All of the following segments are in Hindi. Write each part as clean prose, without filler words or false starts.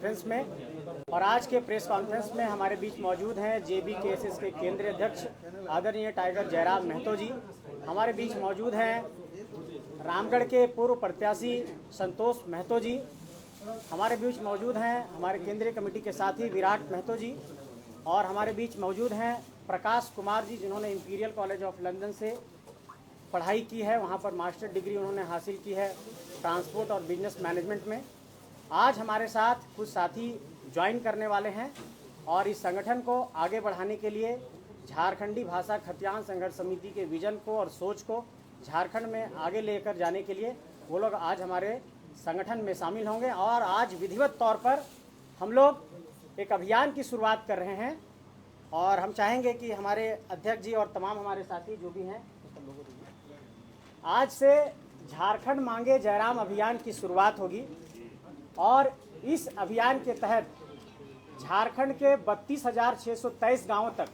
कॉन्फ्रेंस में। और आज के प्रेस कॉन्फ्रेंस में हमारे बीच मौजूद हैं JBKSS के केंद्रीय अध्यक्ष आदरणीय टाइगर जयराम महतो जी। हमारे बीच मौजूद हैं रामगढ़ के पूर्व प्रत्याशी संतोष महतो जी। हमारे बीच मौजूद हैं हमारे केंद्रीय कमेटी के साथी विराट महतो जी। और हमारे बीच मौजूद हैं प्रकाश कुमार जी, जिन्होंने इंपीरियल कॉलेज ऑफ लंदन से पढ़ाई की है, वहाँ पर मास्टर डिग्री उन्होंने हासिल की है ट्रांसपोर्ट और बिजनेस मैनेजमेंट में। आज हमारे साथ कुछ साथी ज्वाइन करने वाले हैं और इस संगठन को आगे बढ़ाने के लिए झारखंडी भाषा खतियान संघर्ष समिति के विजन को और सोच को झारखंड में आगे लेकर जाने के लिए वो लोग आज हमारे संगठन में शामिल होंगे। और आज विधिवत तौर पर हम लोग एक अभियान की शुरुआत कर रहे हैं और हम चाहेंगे कि हमारे अध्यक्ष जी और तमाम हमारे साथी जो भी हैं, आज से झारखंड मांगे जयराम अभियान की शुरुआत होगी। और इस अभियान के तहत झारखंड के 32,623 गांवों तक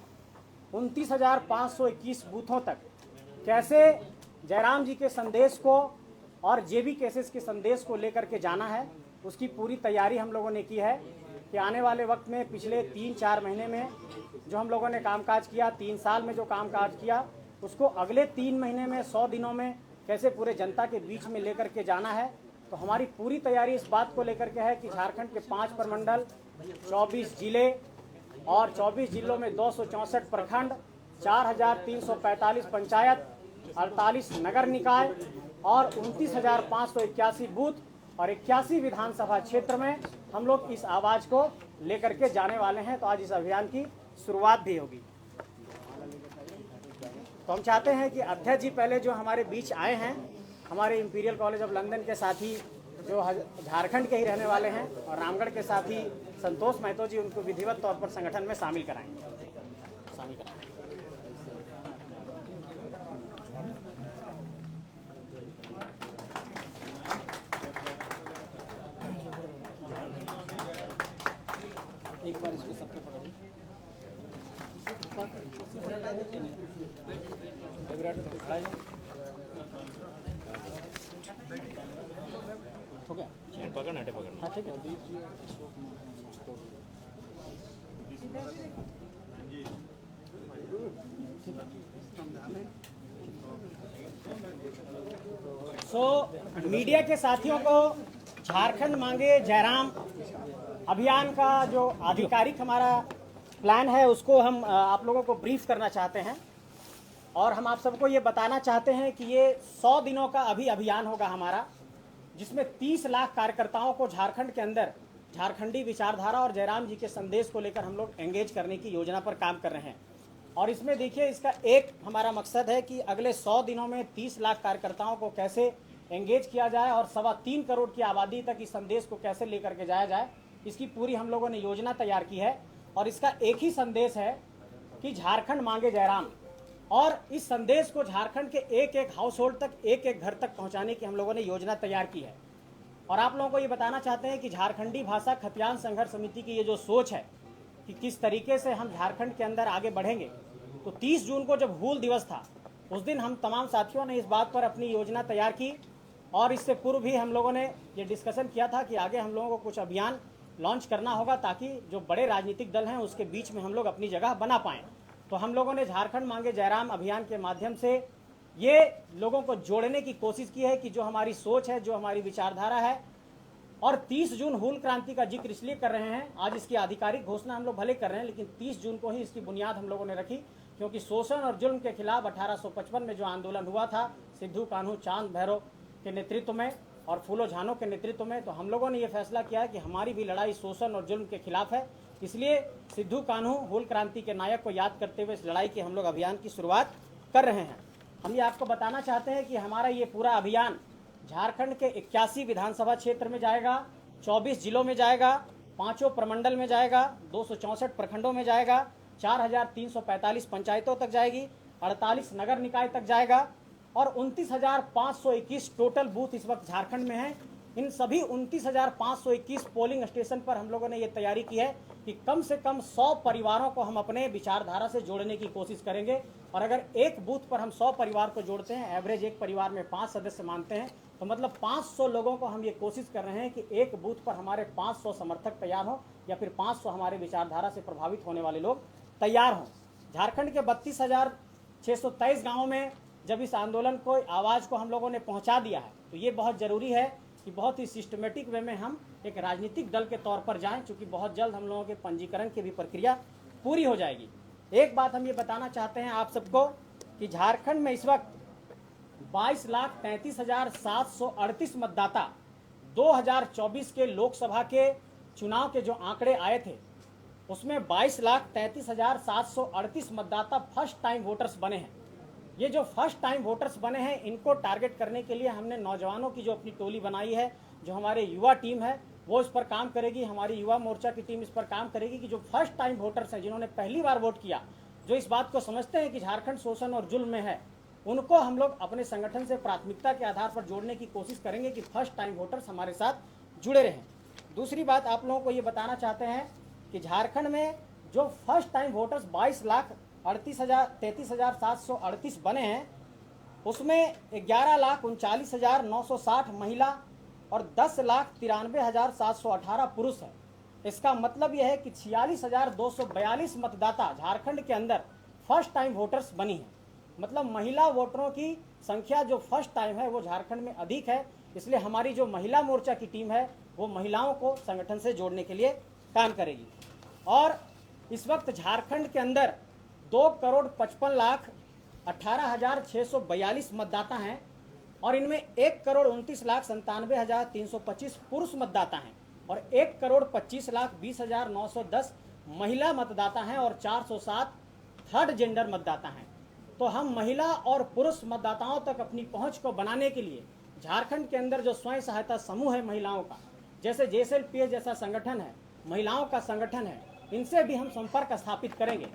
29,521 बूथों तक कैसे जयराम जी के संदेश को और JBKSS के संदेश को लेकर के जाना है, उसकी पूरी तैयारी हम लोगों ने की है कि आने वाले वक्त में पिछले 3-4 महीने में जो हम लोगों ने कामकाज किया, 3 साल में जो कामकाज किया, उसको अगले 3 महीने में 100 दिनों में कैसे पूरे जनता के बीच में लेकर के जाना है। तो हमारी पूरी तैयारी इस बात को लेकर के है कि झारखंड के 5 प्रमंडल, 24 जिले और 24 जिलों में 264 प्रखंड, 4,345 पंचायत, 48 नगर निकाय और 29,581 बूथ और 81 विधानसभा क्षेत्र में हम लोग इस आवाज़ को लेकर के जाने वाले हैं। तो आज इस अभियान की शुरुआत भी होगी। तो हम चाहते हैं कि अध्यक्ष जी पहले जो हमारे बीच आए हैं, हमारे इंपीरियल कॉलेज ऑफ लंदन के साथी जो झारखंड के ही रहने वाले हैं और रामगढ़ के साथी संतोष महतो जी, उनको विधिवत तौर पर संगठन में शामिल कराएंगे। एक बार इसको सबको पकड़ हो गया, पकड़ना है, पकड़ना। हाँ ठीक है। मीडिया के साथियों को झारखंड मांगे जयराम अभियान का जो आधिकारिक हमारा प्लान है उसको हम आप लोगों को ब्रीफ करना चाहते हैं। और हम आप सबको ये बताना चाहते हैं कि ये 100 दिनों का अभियान होगा हमारा, जिसमें 30 लाख कार्यकर्ताओं को झारखंड के अंदर झारखंडी विचारधारा और जयराम जी के संदेश को लेकर हम लोग एंगेज करने की योजना पर काम कर रहे हैं। और इसमें देखिए, इसका एक हमारा मकसद है कि अगले 100 दिनों में 30 लाख कार्यकर्ताओं को कैसे एंगेज किया जाए और 3.25 करोड़ की आबादी तक इस संदेश को कैसे लेकर के जाया जाए, इसकी पूरी हम लोगों ने योजना तैयार की है। और इसका एक ही संदेश है कि झारखंड मांगे जयराम। और इस संदेश को झारखंड के एक एक हाउस होल्ड तक, एक एक घर तक पहुंचाने की हम लोगों ने योजना तैयार की है। और आप लोगों को ये बताना चाहते हैं कि झारखंडी भाषा खतियान संघर्ष समिति की ये जो सोच है कि किस तरीके से हम झारखंड के अंदर आगे बढ़ेंगे, तो 30 जून को जब हूल दिवस था, उस दिन हम तमाम साथियों ने इस बात पर अपनी योजना तैयार की। और इससे पूर्व भी हम लोगों ने ये डिस्कशन किया था कि आगे हम लोगों को कुछ अभियान लॉन्च करना होगा ताकि जो बड़े राजनीतिक दल हैं उसके बीच में हम लोग अपनी जगह बना पाएँ। तो हम लोगों ने झारखंड मांगे जयराम अभियान के माध्यम से ये लोगों को जोड़ने की कोशिश की है कि जो हमारी सोच है, जो हमारी विचारधारा है। और 30 जून हूल क्रांति का जिक्र इसलिए कर रहे हैं, आज इसकी आधिकारिक घोषणा हम लोग भले कर रहे हैं, लेकिन 30 जून को ही इसकी बुनियाद हम लोगों ने रखी, क्योंकि शोषण और जुल्म के खिलाफ 1855 में जो आंदोलन हुआ था सिद्धू कान्हू चांद भैरव के नेतृत्व में और फूलो झानो के नेतृत्व में, तो हम लोगों ने ये फैसला किया है कि हमारी भी लड़ाई शोषण और जुल्म के खिलाफ है। इसलिए सिद्धू कान्हू हूल क्रांति के नायक को याद करते हुए इस लड़ाई की हम लोग अभियान की शुरुआत कर रहे हैं। हम ये आपको बताना चाहते हैं कि हमारा ये पूरा अभियान झारखंड के 81 विधानसभा क्षेत्र में जाएगा, 24 जिलों में जाएगा, 5 प्रमंडल में जाएगा, 264 प्रखंडों में जाएगा, 4,345 पंचायतों तक जाएगी, 48 नगर निकाय तक जाएगा और 29,521 टोटल बूथ इस वक्त झारखंड में हैं। इन सभी 29,521 पोलिंग स्टेशन पर हम लोगों ने ये तैयारी की है कि कम से कम 100 परिवारों को हम अपने विचारधारा से जोड़ने की कोशिश करेंगे। और अगर एक बूथ पर हम 100 परिवार को जोड़ते हैं, एवरेज एक परिवार में 5 सदस्य मानते हैं, तो मतलब 500 लोगों को हम ये कोशिश कर रहे हैं कि एक बूथ पर हमारे 500 समर्थक तैयार हों या फिर 500 हमारे विचारधारा से प्रभावित होने वाले लोग तैयार हों। झारखंड के 32,623 गाँवों में जब इस आंदोलन को आवाज़ को हम लोगों ने पहुंचा दिया है, तो ये बहुत ज़रूरी है कि बहुत ही सिस्टमेटिक वे में हम एक राजनीतिक दल के तौर पर जाएं, क्योंकि बहुत जल्द हम लोगों के पंजीकरण की भी प्रक्रिया पूरी हो जाएगी। एक बात हम ये बताना चाहते हैं आप सबको कि झारखंड में इस वक्त 22,33,738 मतदाता 2024 के लोकसभा के चुनाव के जो आंकड़े आए थे उसमें 22,33,738 मतदाता फर्स्ट टाइम वोटर्स बने हैं। ये जो फर्स्ट टाइम वोटर्स बने हैं, इनको टारगेट करने के लिए हमने नौजवानों की जो अपनी टोली बनाई है, जो हमारे युवा टीम है वो इस पर काम करेगी, हमारी युवा मोर्चा की टीम इस पर काम करेगी कि जो फर्स्ट टाइम वोटर्स हैं, जिन्होंने पहली बार वोट किया, जो इस बात को समझते हैं कि झारखंड शोषण और जुल्म में है, उनको हम लोग अपने संगठन से प्राथमिकता के आधार पर जोड़ने की कोशिश करेंगे कि फर्स्ट टाइम वोटर्स हमारे साथ जुड़े रहें। दूसरी बात आप लोगों को ये बताना चाहते हैं कि झारखंड में जो फर्स्ट टाइम वोटर्स 22,33,738 बने हैं, उसमें 11,39,960 महिला और 10,93,718 पुरुष है। इसका मतलब यह है कि 46,242 मतदाता झारखंड के अंदर फर्स्ट टाइम वोटर्स बनी है। मतलब महिला वोटरों की संख्या जो फर्स्ट टाइम है वो झारखंड में अधिक है। इसलिए हमारी जो महिला मोर्चा की टीम है वो महिलाओं को संगठन से जोड़ने के लिए काम करेगी। और इस वक्त झारखंड के अंदर 2,55,18,642 मतदाता हैं और इनमें 1,29,97,325 पुरुष मतदाता हैं और 1,25,20,910 महिला मतदाता हैं और 407 थर्ड जेंडर मतदाता हैं। तो हम महिला और पुरुष मतदाताओं तक अपनी पहुंच को बनाने के लिए झारखंड के अंदर जो स्वयं सहायता समूह है महिलाओं का, जैसे JSLPS जैसा संगठन है, महिलाओं का संगठन है, इनसे भी हम संपर्क स्थापित करेंगे।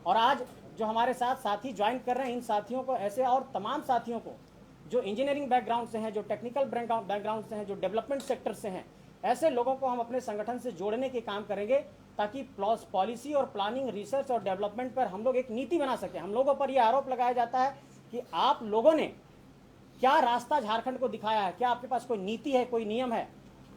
और आज जो हमारे साथ साथी ज्वाइन कर रहे हैं, इन साथियों को ऐसे और तमाम साथियों को जो इंजीनियरिंग बैकग्राउंड से हैं, जो टेक्निकल बैकग्राउंड से हैं, जो डेवलपमेंट सेक्टर से हैं, ऐसे लोगों को हम अपने संगठन से जोड़ने के काम करेंगे ताकि पॉलिसी और प्लानिंग, रिसर्च और डेवलपमेंट पर हम लोग एक नीति बना सकें। हम लोगों पर यह आरोप लगाया जाता है कि आप लोगों ने क्या रास्ता झारखंड को दिखाया है, क्या आपके पास कोई नीति है, कोई नियम है।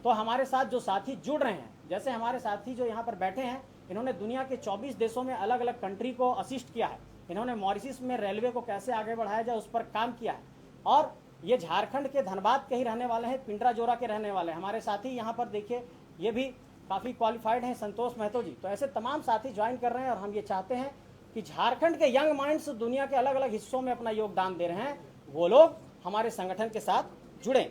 तो हमारे साथ जो साथी जुड़ रहे हैं, जैसे हमारे साथी जो यहाँ पर बैठे हैं, इन्होंने दुनिया के 24 देशों में अलग अलग कंट्री को असिस्ट किया है। इन्होंने मॉरिशस में रेलवे को कैसे आगे बढ़ाया जाए उस पर काम किया है। और ये झारखंड के धनबाद के ही रहने वाले हैं, पिंडरा जोरा के रहने वाले हैं। हमारे साथी यहाँ पर देखिए, ये भी काफ़ी क्वालिफाइड हैं, संतोष महतो जी। तो ऐसे तमाम साथी ज्वाइन कर रहे हैं और हम ये चाहते हैं कि झारखंड के यंग माइंड्स दुनिया के अलग अलग हिस्सों में अपना योगदान दे रहे हैं, वो लोग हमारे संगठन के साथ जुड़ें।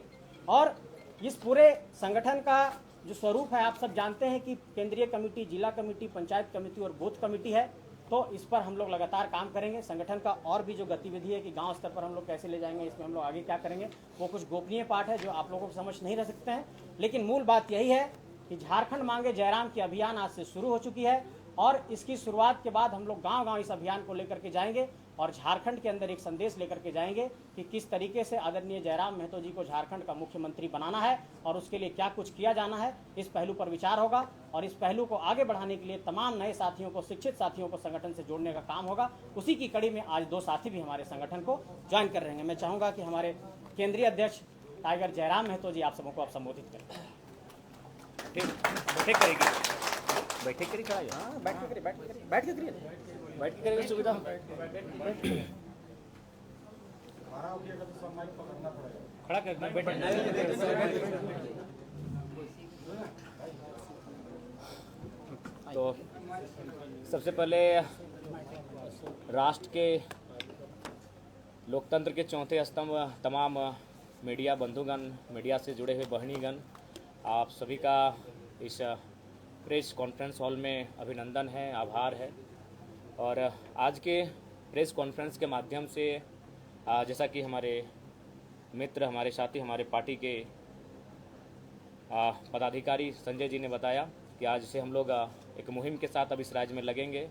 और इस पूरे संगठन का जो स्वरूप है आप सब जानते हैं कि केंद्रीय कमेटी, जिला कमेटी, पंचायत कमेटी और बूथ कमेटी है। तो इस पर हम लोग लगातार काम करेंगे। संगठन का और भी जो गतिविधि है कि गांव स्तर पर हम लोग कैसे ले जाएंगे, इसमें हम लोग आगे क्या करेंगे, वो कुछ गोपनीय पार्ट है जो आप लोगों को समझ नहीं रह सकते हैं। लेकिन मूल बात यही है कि झारखंड मांगे जयराम की अभियान आज से शुरू हो चुकी है और इसकी शुरुआत के बाद हम लोग गांव-गांव इस अभियान को लेकर के जाएंगे और झारखंड के अंदर एक संदेश लेकर के जाएंगे कि किस तरीके से आदरणीय जयराम महतो जी को झारखंड का मुख्यमंत्री बनाना है और उसके लिए क्या कुछ किया जाना है। इस पहलू पर विचार होगा और इस पहलू को आगे बढ़ाने के लिए तमाम नए साथियों को, शिक्षित साथियों को संगठन से जोड़ने का काम होगा। उसी की कड़ी में आज 2 साथी भी हमारे संगठन को ज्वाइन कर रहे हैं। मैं चाहूँगा कि हमारे केंद्रीय अध्यक्ष टाइगर जयराम महतो जी आप सबको आप संबोधित करें। बैठक करेगी, बैठक करी खड़ा है। हाँ, बैठ के करिए सुविधा खड़ा कर तो सबसे पहले राष्ट्र के लोकतंत्र के चौथे स्तंभ तमाम मीडिया बंधुगण, मीडिया से जुड़े हुए बहनीगण, आप सभी का इस प्रेस कॉन्फ्रेंस हॉल में अभिनंदन है, आभार है। और आज के प्रेस कॉन्फ्रेंस के माध्यम से जैसा कि हमारे मित्र, हमारे साथी, हमारे पार्टी के पदाधिकारी संजय जी ने बताया कि आज से हम लोग एक मुहिम के साथ अब इस राज्य में लगेंगे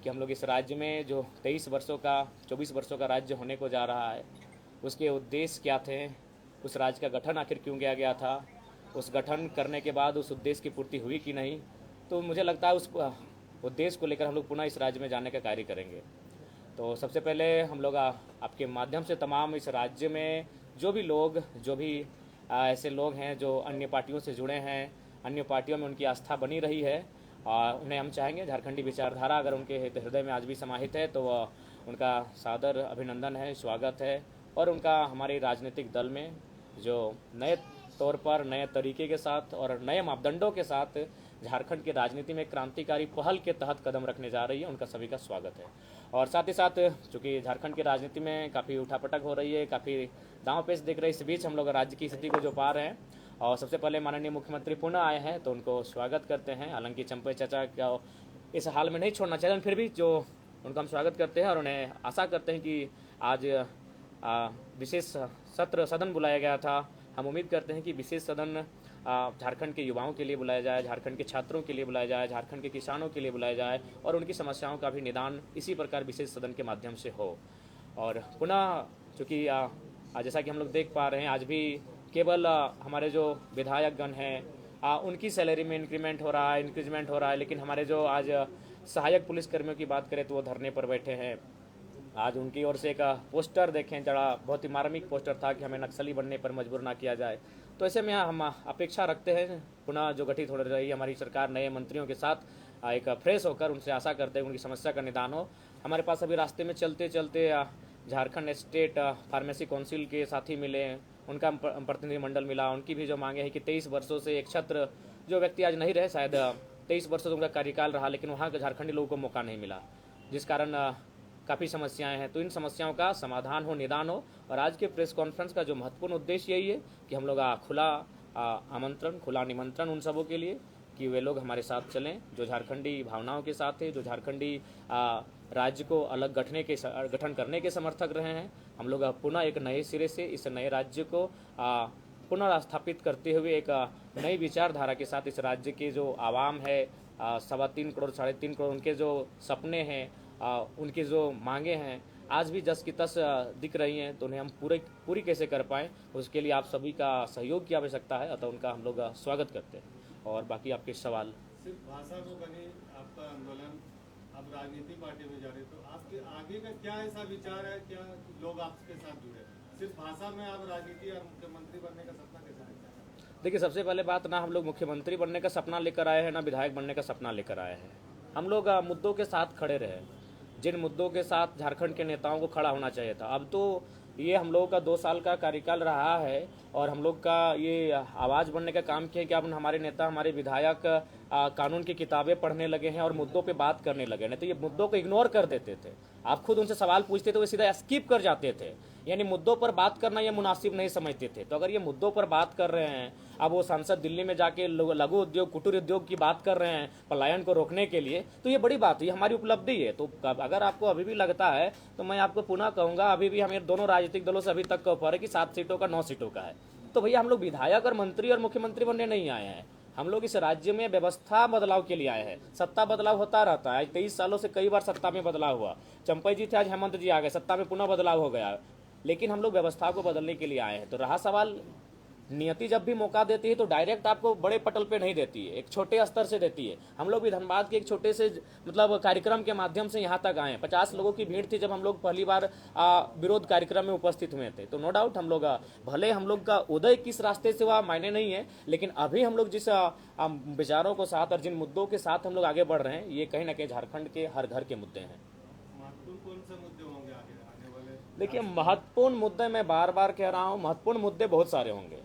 कि हम लोग इस राज्य में जो 24 वर्षों का राज्य होने को जा रहा है, उसके उद्देश्य क्या थे, उस राज्य का गठन आखिर क्यों किया गया था, उस गठन करने के बाद उस उद्देश्य की पूर्ति हुई कि नहीं। तो मुझे लगता है उस उद्देश्य को लेकर हम लोग पुनः इस राज्य में जाने का कार्य करेंगे। तो सबसे पहले हम लोग आपके माध्यम से तमाम इस राज्य में जो भी लोग जो भी ऐसे लोग हैं जो अन्य पार्टियों से जुड़े हैं, अन्य पार्टियों में उनकी आस्था बनी रही है, उन्हें हम चाहेंगे झारखंडी विचारधारा अगर उनके हृदय में आज भी समाहित है तो उनका सादर अभिनंदन है, स्वागत है। और उनका हमारे राजनीतिक दल में जो नए तौर पर नए तरीके के साथ और नए मापदंडों के साथ झारखंड की राजनीति में क्रांतिकारी पहल के तहत कदम रखने जा रही है, उनका सभी का स्वागत है। और साथ ही साथ चूँकि झारखंड की राजनीति में काफ़ी उठापटक हो रही है, काफ़ी दांव पेच दिख रही है, इस बीच हम लोग राज्य की स्थिति को जो पा रहे हैं और सबसे पहले माननीय मुख्यमंत्री पुनः आए हैं तो उनको स्वागत करते हैं। हालांकि चंपई चाचा का इस हाल में नहीं छोड़ना चाहिए, फिर भी जो उनका हम स्वागत करते हैं और उन्हें आशा करते हैं कि आज विशेष सदन बुलाया गया था। हम उम्मीद करते हैं कि विशेष सदन झारखंड के युवाओं के लिए बुलाया जाए, झारखंड के छात्रों के लिए बुलाया जाए, झारखंड के किसानों के लिए बुलाया जाए और उनकी समस्याओं का भी निदान इसी प्रकार विशेष सदन के माध्यम से हो। और पुनः चूँकि जैसा कि हम लोग देख पा रहे हैं आज भी केवल हमारे जो विधायकगण हैं उनकी सैलरी में इंक्रीमेंट हो रहा है, इंक्रीजमेंट हो रहा है, लेकिन हमारे जो आज सहायक पुलिसकर्मियों की बात करें तो वो धरने पर बैठे हैं। आज उनकी ओर से एक पोस्टर देखें, जरा बहुत ही मार्मिक पोस्टर था कि हमें नक्सली बनने पर मजबूर ना किया जाए। तो ऐसे में हम अपेक्षा रखते हैं पुनः जो गठित हो रही हमारी सरकार नए मंत्रियों के साथ एक फ्रेश होकर उनसे आशा करते हैं उनकी समस्या का निदान हो। हमारे पास अभी रास्ते में चलते चलते झारखंड स्टेट फार्मेसी काउंसिल के साथी मिले, उनका प्रतिनिधिमंडल मिला। उनकी भी जो मांगे हैं कि 23 वर्षों से एक छत्र जो व्यक्ति आज नहीं रहे, शायद 23 वर्षों से उनका कार्यकाल रहा, लेकिन वहाँ के झारखंडी लोगों को मौका नहीं मिला, जिस कारण काफ़ी समस्याएं हैं। तो इन समस्याओं का समाधान हो, निदान हो। और आज के प्रेस कॉन्फ्रेंस का जो महत्वपूर्ण उद्देश्य यही है कि हम लोग खुला आमंत्रण, खुला निमंत्रण उन सबों के लिए कि वे लोग हमारे साथ चलें जो झारखंडी भावनाओं के साथ है, जो झारखंडी राज्य को अलग गठन करने के समर्थक रहे हैं। हम लोग पुनः एक नए सिरे से इस नए राज्य को पुनः स्थापित करते हुए एक नई विचारधारा के साथ इस राज्य के जो आवाम है 3.25 करोड़ 3.5 करोड़ उनके जो सपने हैं, उनकी जो मांगे हैं आज भी जस की तस दिख रही हैं, तो उन्हें हम पूरी कैसे कर पाएँ, उसके लिए आप सभी का सहयोग की आवश्यकता है। अतः उनका हम लोग स्वागत करते हैं। और बाकी आपके सवाल। सिर्फ भाषा को बनी आपका आंदोलन, अब राजनीति पार्टी में जा रहे, तो आपके आगे का क्या ऐसा विचार है, क्या लोग आपके साथ जुड़े? सिर्फ भाषा में आप राजनीति और मुख्यमंत्री बनने का सपना कैसे देखते हैं? देखिए, सबसे पहले बात, ना हम लोग मुख्यमंत्री बनने का सपना लेकर आए हैं, ना विधायक बनने का सपना लेकर आए हैं। हम लोग मुद्दों के साथ खड़े रहे, जिन मुद्दों के साथ झारखंड के नेताओं को खड़ा होना चाहिए था। अब तो ये हम लोगों का 2 साल का कार्यकाल रहा है और हम लोग का ये आवाज़ बनने का काम किया कि अब हमारे नेता, हमारे विधायक कानून की किताबें पढ़ने लगे हैं और मुद्दों पे बात करने लगे। नहीं तो ये मुद्दों को इग्नोर कर देते थे, आप खुद उनसे सवाल पूछते थे वो सीधा स्किप कर जाते थे, यानी मुद्दों पर बात करना ये मुनासिब नहीं समझते थे। तो अगर ये मुद्दों पर बात कर रहे हैं, अब वो सांसद दिल्ली में जाके लघु उद्योग, कुटीर उद्योग की बात कर रहे हैं पलायन को रोकने के लिए, तो ये बड़ी बात है, ये हमारी उपलब्धि है। तो अगर आपको अभी भी लगता है तो मैं आपको पुनः कहूँगा, अभी भी हमें दोनों राजनीतिक दलों से अभी तक का ऑफर है कि 7 सीटों का 9 सीटों का है। तो भैया हम लोग विधायक और मंत्री और मुख्यमंत्री बनने नहीं आए हैं, हम लोग इस राज्य में व्यवस्था बदलाव के लिए आए हैं। सत्ता बदलाव होता रहता है, 23 सालों से कई बार सत्ता में बदलाव हुआ। चंपई जी थे, आज हेमंत जी आ गए, सत्ता में पुनः बदलाव हो गया, लेकिन हम लोग व्यवस्था को बदलने के लिए आए हैं। तो रहा सवाल, नियति जब भी मौका देती है तो डायरेक्ट आपको बड़े पटल पे नहीं देती है, एक छोटे स्तर से देती है। हम लोग भी धनबाद के एक छोटे से मतलब कार्यक्रम के माध्यम से यहाँ तक आए हैं। 50 लोगों की भीड़ थी जब हम लोग पहली बार विरोध कार्यक्रम में उपस्थित हुए थे। तो नो डाउट हम लोग भले हम लोग का उदय किस रास्ते से हुआ मायने नहीं है, लेकिन अभी हम लोग जिस विचारों को साथ और जिन मुद्दों के साथ हम लोग आगे बढ़ रहे हैं, ये कहीं ना कहीं झारखंड के हर घर के मुद्दे हैं। कौन से मुद्दे होंगे आने वाले? देखिए, महत्वपूर्ण मुद्दे, मैं बार बार कह रहा हूँ, महत्वपूर्ण मुद्दे बहुत सारे होंगे,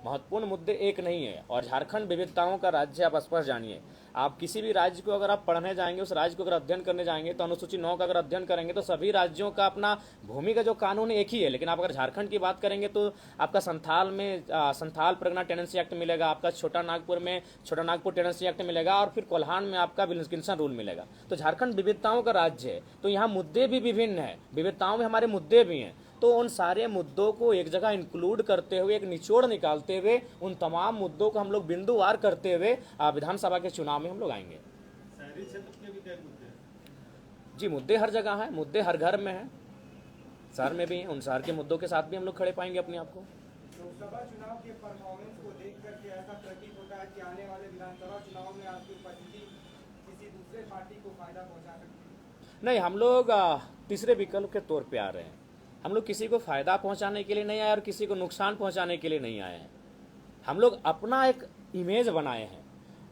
महत्वपूर्ण मुद्दे एक नहीं है। और झारखंड विविधताओं का राज्य, आप स्पष्ट जानिए। आप किसी भी राज्य को अगर आप पढ़ने जाएंगे, उस राज्य को अगर अध्ययन करने जाएंगे, तो अनुसूची 9 का अगर अध्ययन करेंगे तो सभी राज्यों का अपना भूमि का जो कानून है एक ही है। लेकिन आप अगर झारखंड की बात करेंगे तो आपका संथाल में संथाल परगना टेनेंसी एक्ट मिलेगा, आपका छोटा नागपुर में छोटा नागपुर टेनेंसी एक्ट मिलेगा, और फिर कोल्हान में आपका विल्किंसन रूल मिलेगा। तो झारखंड विविधताओं का राज्य है, तो यहाँ मुद्दे भी विभिन्न है, विविधताओं में हमारे मुद्दे भी हैं। तो उन सारे मुद्दों को एक जगह इंक्लूड करते हुए, एक निचोड़ निकालते हुए, उन तमाम मुद्दों को हम लोग बिंदुवार करते हुए विधानसभा के चुनाव में हम लोग आएंगे। शहरी क्षेत्र के भी कई मुद्दे हैं। जी, मुद्दे हर जगह हैं, मुद्दे हर घर में हैं, शहर में भी हैं। उन शहर के मुद्दों के साथ भी हम लोग खड़े पाएंगे अपने आप को। लोकसभा चुनाव के परफॉर्मेंस को देख करके ऐसा प्रतीत होता है कि आने वाले विधानसभा चुनाव में आपकी उपस्थिति किसी दूसरे पार्टी को फायदा पहुंचा सकती है? नहीं, हम लोग तीसरे विकल्प के तौर पे आ रहे हैं। हम लोग किसी को फ़ायदा पहुंचाने के लिए नहीं आए और किसी को नुकसान पहुंचाने के लिए नहीं आए हैं। हम लोग अपना एक इमेज बनाए हैं।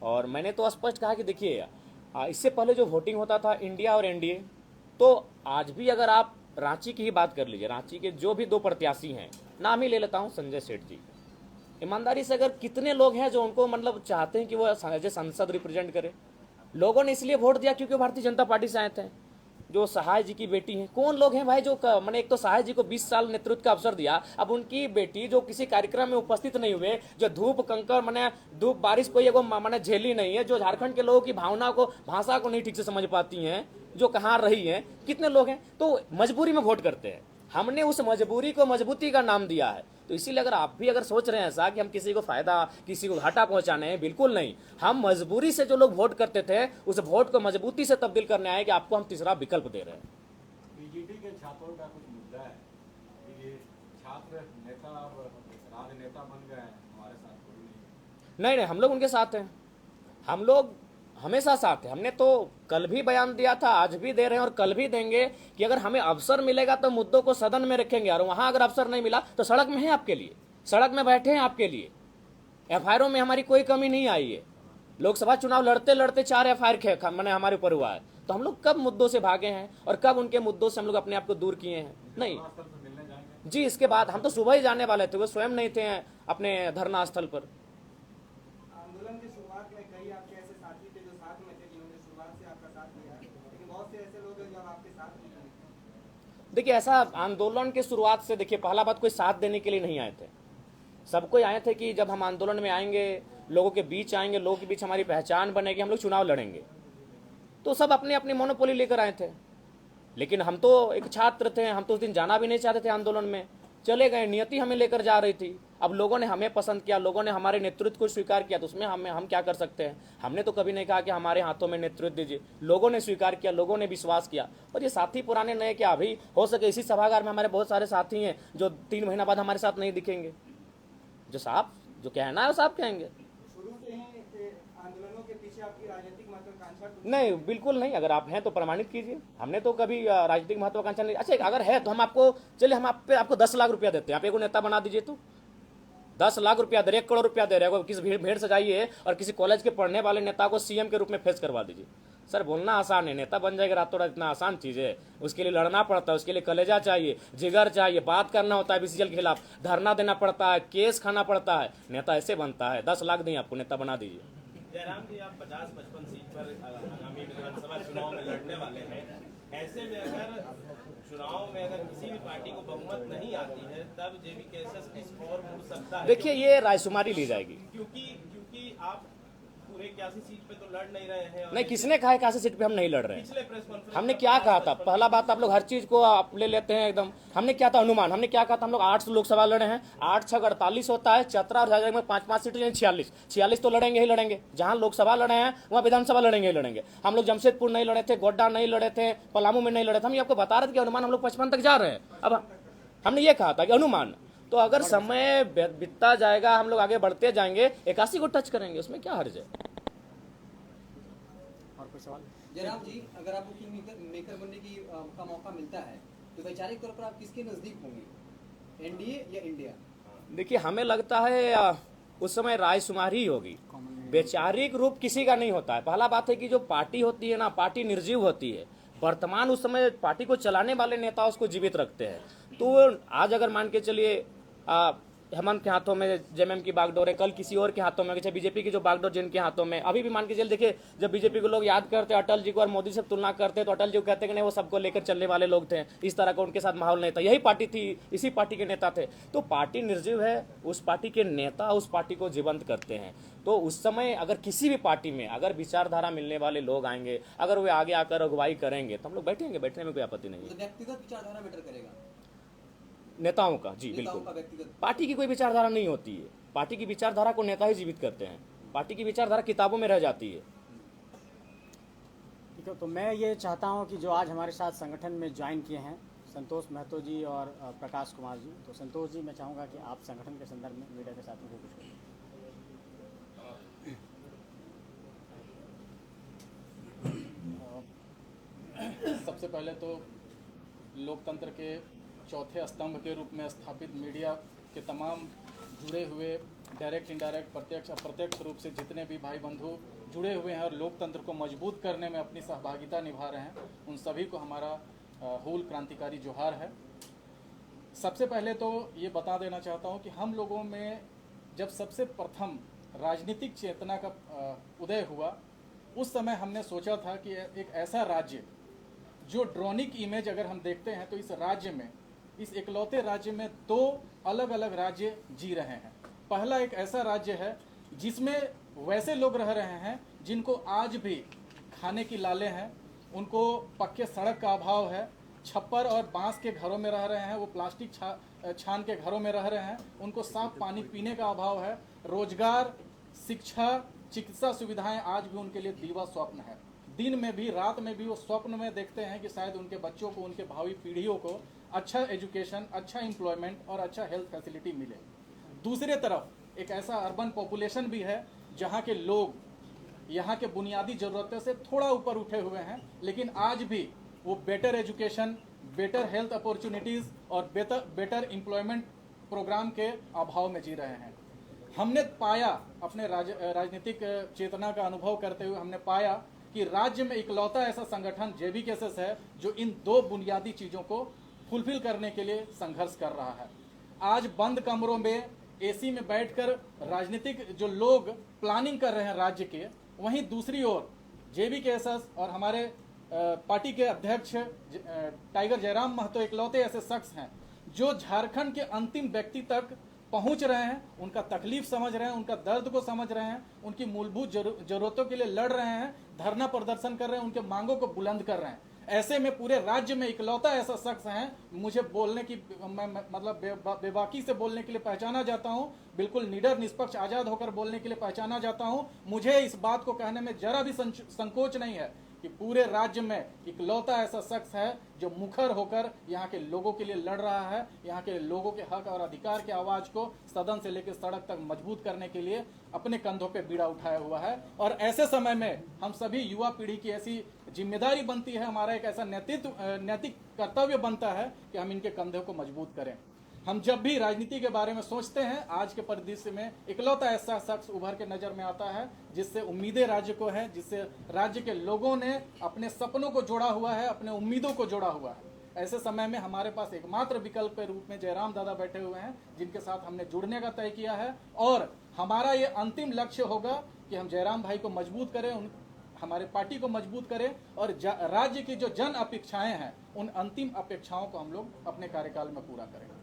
और मैंने तो स्पष्ट कहा कि देखिए, इससे पहले जो वोटिंग होता था इंडिया और एनडीए, तो आज भी अगर आप रांची की ही बात कर लीजिए, रांची के जो भी दो प्रत्याशी हैं, नाम ही ले लेता हूं, संजय सेठ जी, ईमानदारी से अगर कितने लोग हैं जो उनको मतलब चाहते हैं कि वो एज ए सांसद रिप्रेजेंट करे। लोगों ने इसलिए वोट दिया क्योंकि भारतीय जनता पार्टी से आए थे। जो सहाय जी की बेटी हैं, कौन लोग हैं भाई जो मैंने, एक तो सहाय जी को 20 साल नेतृत्व का अवसर दिया, अब उनकी बेटी जो किसी कार्यक्रम में उपस्थित नहीं हुए, जो धूप कंकर मैंने धूप बारिश को ये मैंने झेली नहीं है, जो झारखंड के लोगों की भावना को, भाषा को नहीं ठीक से समझ पाती हैं, जो कहाँ रही हैं, कितने लोग हैं, तो मजबूरी में वोट करते हैं। हमने उस मजबूरी को मजबूती का नाम दिया है। तो इसीलिए अगर आप भी अगर सोच रहे हैं ऐसा कि हम किसी को फायदा, किसी को घाटा पहुंचाने हैं, बिल्कुल नहीं। हम मजबूरी से जो लोग वोट करते थे उस वोट को मजबूती से तब्दील करने आए कि आपको हम तीसरा विकल्प दे रहे हैं। बीजेपी के छात्रों का कुछ मुद्दा है कि ये छात्र नेता अब राजनेता बन गए हैं, हमारे साथ कोई नहीं। नहीं, हम लोग उनके साथ हैं। हम लोग हमेशा साथ हैं। हमने तो कल भी बयान दिया था, आज भी दे रहे हैं और कल भी देंगे कि अगर हमें अवसर मिलेगा तो मुद्दों को सदन में रखेंगे, और वहां अगर अवसर नहीं मिला तो सड़क में है आपके लिए, सड़क में बैठे हैं आपके लिए। एफआईआर में हमारी कोई कमी नहीं आई है। लोकसभा चुनाव लड़ते लड़ते 4 एफआईआर मैंने हमारे ऊपर हुआ है। तो हम लोग कब मुद्दों से भागे हैं और कब उनके मुद्दों से हम लोग अपने आप को दूर किए हैं? नहीं जी, इसके बाद हम तो सुबह ही जाने वाले थे, वो स्वयं नहीं थे अपने धरना स्थल पर। आंदोलन की शुरुआत में कई आपके ऐसे साथी थे जो साथ में थे, जिन्होंने शुरुआत से आपका साथ दिया, लेकिन बहुत से ऐसे लोग हैं जो आपके साथ नहीं थे। देखिए, ऐसा आंदोलन की शुरुआत से, देखिए पहला बात, कोई साथ देने के लिए नहीं आए थे। सबको आए थे कि जब हम आंदोलन में आएंगे, लोगों के बीच आएंगे, लोगों के बीच हमारी पहचान बनेगी, हम लोग चुनाव लड़ेंगे। तो सब अपने अपनी मोनोपोली लेकर आए थे। लेकिन हम तो एक छात्र थे, हम तो उस दिन जाना भी नहीं चाहते थे आंदोलन में, चले गए। नियति हमें लेकर जा रही थी। अब लोगों ने हमें पसंद किया, लोगों ने हमारे नेतृत्व को स्वीकार किया, तो उसमें हम क्या कर सकते हैं? हमने तो कभी नहीं कहा कि हमारे हाथों में नेतृत्व दीजिए। लोगों ने स्वीकार किया, लोगों ने विश्वास किया। और ये साथी पुराने नए क्या, अभी हो सके इसी सभागार में हमारे बहुत सारे साथी हैं जो 3 महीना बाद हमारे साथ नहीं दिखेंगे। जो साहब जो कहना है वो साहब कहेंगे। शुरू से ही आंदोलनों के पीछे आपकी राजनीतिक महत्वाकांक्षा नहीं, बिल्कुल नहीं। अगर आप हैं तो प्रमाणित कीजिए। हमने तो कभी राजनीतिक महत्वाकांक्षा नहीं। अच्छा, अगर है तो हम आपको, चलिए हम आपको 10 लाख रुपया देते हैं, आप एक नेता बना दीजिए। तो 10 लाख रुपया दे रहे, 1 करोड़ रुपया दे रहे हो, किसी भीड़ सजाइए और किसी कॉलेज के पढ़ने वाले नेता को सीएम के रूप में फेस करवा दीजिए। सर, बोलना आसान है, नेता बन जाएगा रातों रात, इतना आसान चीज़ है? उसके लिए लड़ना पड़ता है, उसके लिए कलेजा चाहिए, जिगर चाहिए, बात करना होता है बीसीएल के खिलाफ, धरना देना पड़ता है, केस खाना पड़ता है। नेता ऐसे बनता है? 10 लाख दें आपको, नेता बना दीजिए। जयराम जी, आप 50-55 सीट पर आगामी विधानसभा चुनाव में लड़ने वाले हैं। ऐसे में अगर चुनाव में अगर किसी भी पार्टी को बहुमत नहीं आती है, तब जेवीकेएसएस किस ओर मुड़ सकता है? देखिए, ये रायशुमारी ली जाएगी। क्योंकि आप पूरे 81 सीट पे तो लड़ नहीं रहे हैं। नहीं, किसने कहा 81 सीट पे हम नहीं लड़ रहे हैं? पिछले प्रेस कॉन्फ्रेंस हमने क्या कहा था? पहला बात, आप लोग हर चीज को आप ले लेते हैं एकदम। हमने क्या था अनुमान? हमने क्या कहा था? हम लोग 8 लोकसभा लड़े हैं, 8 6 48 होता है, चतरा और झारखंड में 5-5 सीटें, यानी 46 तो लड़ेंगे ही लड़ेंगे। जहां लोकसभा लड़े हैं वहां विधानसभा लड़ेंगे ही लड़ेंगे। हम लोग जमशेदपुर नहीं लड़े थे, गोड्डा नहीं लड़े थे, पलामू में नहीं लड़े थे। हम ये आपको बता रहे थे कि अनुमान हम लोग 55 तक जा रहे हैं। अब हमने ये कहा था कि अनुमान, तो अगर समय बीतता जाएगा, हम लोग आगे बढ़ते जाएंगे, 81 को टच करेंगे, उसमें क्या हर्ज है? जयराम जी, अगर आपको किंग मेकर बनने का मौका मिलता है तो वैचारिक तौर पर आप किसके नजदीक होंगे, एनडीए या इंडिया? देखिए, हमें लगता है उस समय रायशुमारी होगी। वैचारिक रूप किसी का नहीं होता है। पहला बात है कि जो पार्टी होती है ना, पार्टी निर्जीव होती है। वर्तमान उस समय पार्टी को चलाने वाले नेता उसको जीवित रखते हैं। तो आज अगर मान के चलिए हेमंत के हाथों में जेएमएम की बागडोर है, कल किसी और के हाथों में, जैसे बीजेपी की जो बागडोर जिनके हाथों में, अभी भी मान के चलिए, देखिए जब बीजेपी को लोग याद करते अटल जी को और मोदी से तुलना करते तो अटल जी को कहते कि नहीं वो सबको लेकर चलने वाले लोग थे, इस तरह का उनके साथ माहौल नहीं था। यही पार्टी थी, इसी पार्टी के नेता थे। तो पार्टी निर्जीव है, उस पार्टी के नेता उस पार्टी को जीवंत करते हैं। तो उस समय अगर किसी भी पार्टी में अगर विचारधारा मिलने वाले लोग आएंगे, अगर वे आगे आकर अगुवाई करेंगे तो हम लोग बैठेंगे, बैठने में कोई आपत्ति नहीं है। तो व्यक्तिगत विचारधारा मैटर करेगा नेताओं का? जी नेताओं बिल्कुल। का व्यक्तिगत पार्टी की कोई विचारधारा नहीं होती है। पार्टी की विचारधारा को नेता ही जीवित करते हैं। पार्टी की विचारधारा किताबों में रह जाती है। ठीक है, तो मैं ये चाहता हूँ कि जो आज हमारे साथ संगठन में ज्वाइन किए हैं, संतोष महतो जी और प्रकाश कुमार जी, तो संतोष जी, मैं चाहूँगा कि आप संगठन के संदर्भ में मीडिया के साथियों को कुछ करें। सबसे पहले तो लोकतंत्र के चौथे स्तंभ के रूप में स्थापित मीडिया के तमाम जुड़े हुए डायरेक्ट इंडायरेक्ट प्रत्यक्ष अप्रत्यक्ष रूप से जितने भी भाई बंधु जुड़े हुए हैं और लोकतंत्र को मजबूत करने में अपनी सहभागिता निभा रहे हैं, उन सभी को हमारा हूल क्रांतिकारी जोहार है। सबसे पहले तो ये बता देना चाहता हूँ कि हम लोगों में जब सबसे प्रथम राजनीतिक चेतना का उदय हुआ, उस समय हमने सोचा था कि एक ऐसा राज्य जो ड्रोनिक इमेज अगर हम देखते हैं तो इस राज्य में, इस इकलौते राज्य में दो अलग अलग राज्य जी रहे हैं। पहला एक ऐसा राज्य है जिसमें वैसे लोग रह रहे हैं जिनको आज भी खाने की लाले हैं, उनको पक्के सड़क का अभाव है, छप्पर और बांस के घरों में रह रहे हैं, वो प्लास्टिक छान के घरों में रह रहे हैं, उनको साफ पानी पीने का अभाव है, रोजगार, शिक्षा, चिकित्सा सुविधाएं आज भी उनके लिए दीवा स्वप्न है। दिन में भी रात में भी वो स्वप्न में देखते हैं कि शायद उनके बच्चों को, उनके भावी पीढ़ियों को अच्छा एजुकेशन, अच्छा एम्प्लॉयमेंट और अच्छा हेल्थ फैसिलिटी मिले। दूसरे तरफ एक ऐसा अर्बन पॉपुलेशन भी है जहाँ के लोग यहाँ के बुनियादी ज़रूरतों से थोड़ा ऊपर उठे हुए हैं, लेकिन आज भी वो better education, better health opportunities और बेटर एम्प्लॉयमेंट प्रोग्राम के अभाव में जी रहे हैं। हमने पाया, अपने राजनीतिक चेतना का अनुभव करते हुए हमने पाया कि राज्य में इकलौता ऐसा संगठन JBKSS है जो इन दो बुनियादी चीज़ों को फुलफिल करने के लिए संघर्ष कर रहा है। आज बंद कमरों में AC में बैठकर राजनीतिक जो लोग प्लानिंग कर रहे हैं राज्य के, वहीं दूसरी ओर JBKSS और हमारे पार्टी के अध्यक्ष टाइगर जयराम महतो इकलौते ऐसे शख्स हैं जो झारखंड के अंतिम व्यक्ति तक पहुंच रहे हैं, उनका तकलीफ समझ रहे हैं, उनका दर्द को समझ रहे हैं, उनकी मूलभूत जरूरतों के लिए लड़ रहे हैं, धरना प्रदर्शन कर रहे हैं, उनके मांगों को बुलंद कर रहे हैं। ऐसे में पूरे राज्य में इकलौता ऐसा शख्स है, मुझे बोलने की मतलब बेबाकी से बोलने के लिए पहचाना जाता हूं, बिल्कुल निडर निष्पक्ष आजाद होकर बोलने के लिए पहचाना जाता हूं। मुझे इस बात को कहने में जरा भी संकोच नहीं है कि पूरे राज्य में इकलौता ऐसा शख्स है जो मुखर होकर यहाँ के लोगों के लिए लड़ रहा है, यहाँ के लोगों के हक और अधिकार के आवाज को सदन से लेकर सड़क तक मजबूत करने के लिए अपने कंधों पे बीड़ा उठाया हुआ है। और ऐसे समय में हम सभी युवा पीढ़ी की ऐसी जिम्मेदारी बनती है, हमारा एक ऐसा नैतिक कर्तव्य बनता है कि हम इनके कंधों को मजबूत करें। हम जब भी राजनीति के बारे में सोचते हैं, आज के परिदृश्य में इकलौता ऐसा शख्स उभर के नजर में आता है जिससे उम्मीदें राज्य को है, जिससे राज्य के लोगों ने अपने सपनों को जोड़ा हुआ है, अपने उम्मीदों को जोड़ा हुआ है। ऐसे समय में हमारे पास एकमात्र विकल्प के रूप में जयराम दादा बैठे हुए हैं, जिनके साथ हमने जुड़ने का तय किया है। और हमारा ये अंतिम लक्ष्य होगा कि हम जयराम भाई को मजबूत करें, हमारे पार्टी को मजबूत करें और राज्य की जो जन अपेक्षाएं हैं, उन अंतिम अपेक्षाओं को हम लोग अपने कार्यकाल में पूरा करेंगे।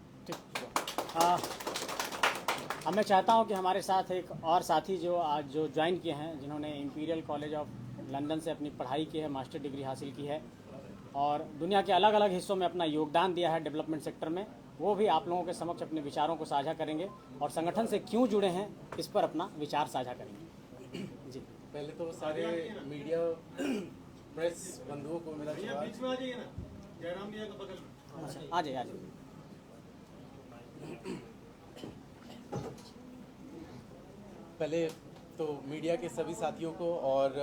अब मैं चाहता हूं कि हमारे साथ एक और साथी जो आज जो ज्वाइन किए हैं, जिन्होंने इंपीरियल कॉलेज ऑफ लंदन से अपनी पढ़ाई की है, मास्टर डिग्री हासिल की है और दुनिया के अलग अलग हिस्सों में अपना योगदान दिया है डेवलपमेंट सेक्टर में, वो भी आप लोगों के समक्ष अपने विचारों को साझा करेंगे और संगठन से क्यों जुड़े हैं इस पर अपना विचार साझा करेंगे। जी, पहले तो सारे मीडिया प्रेस बंधुओं को मेरा बीच में आ जाइए ना, जयराम भैया का बगल में आ जाइए। पहले तो मीडिया के सभी साथियों को और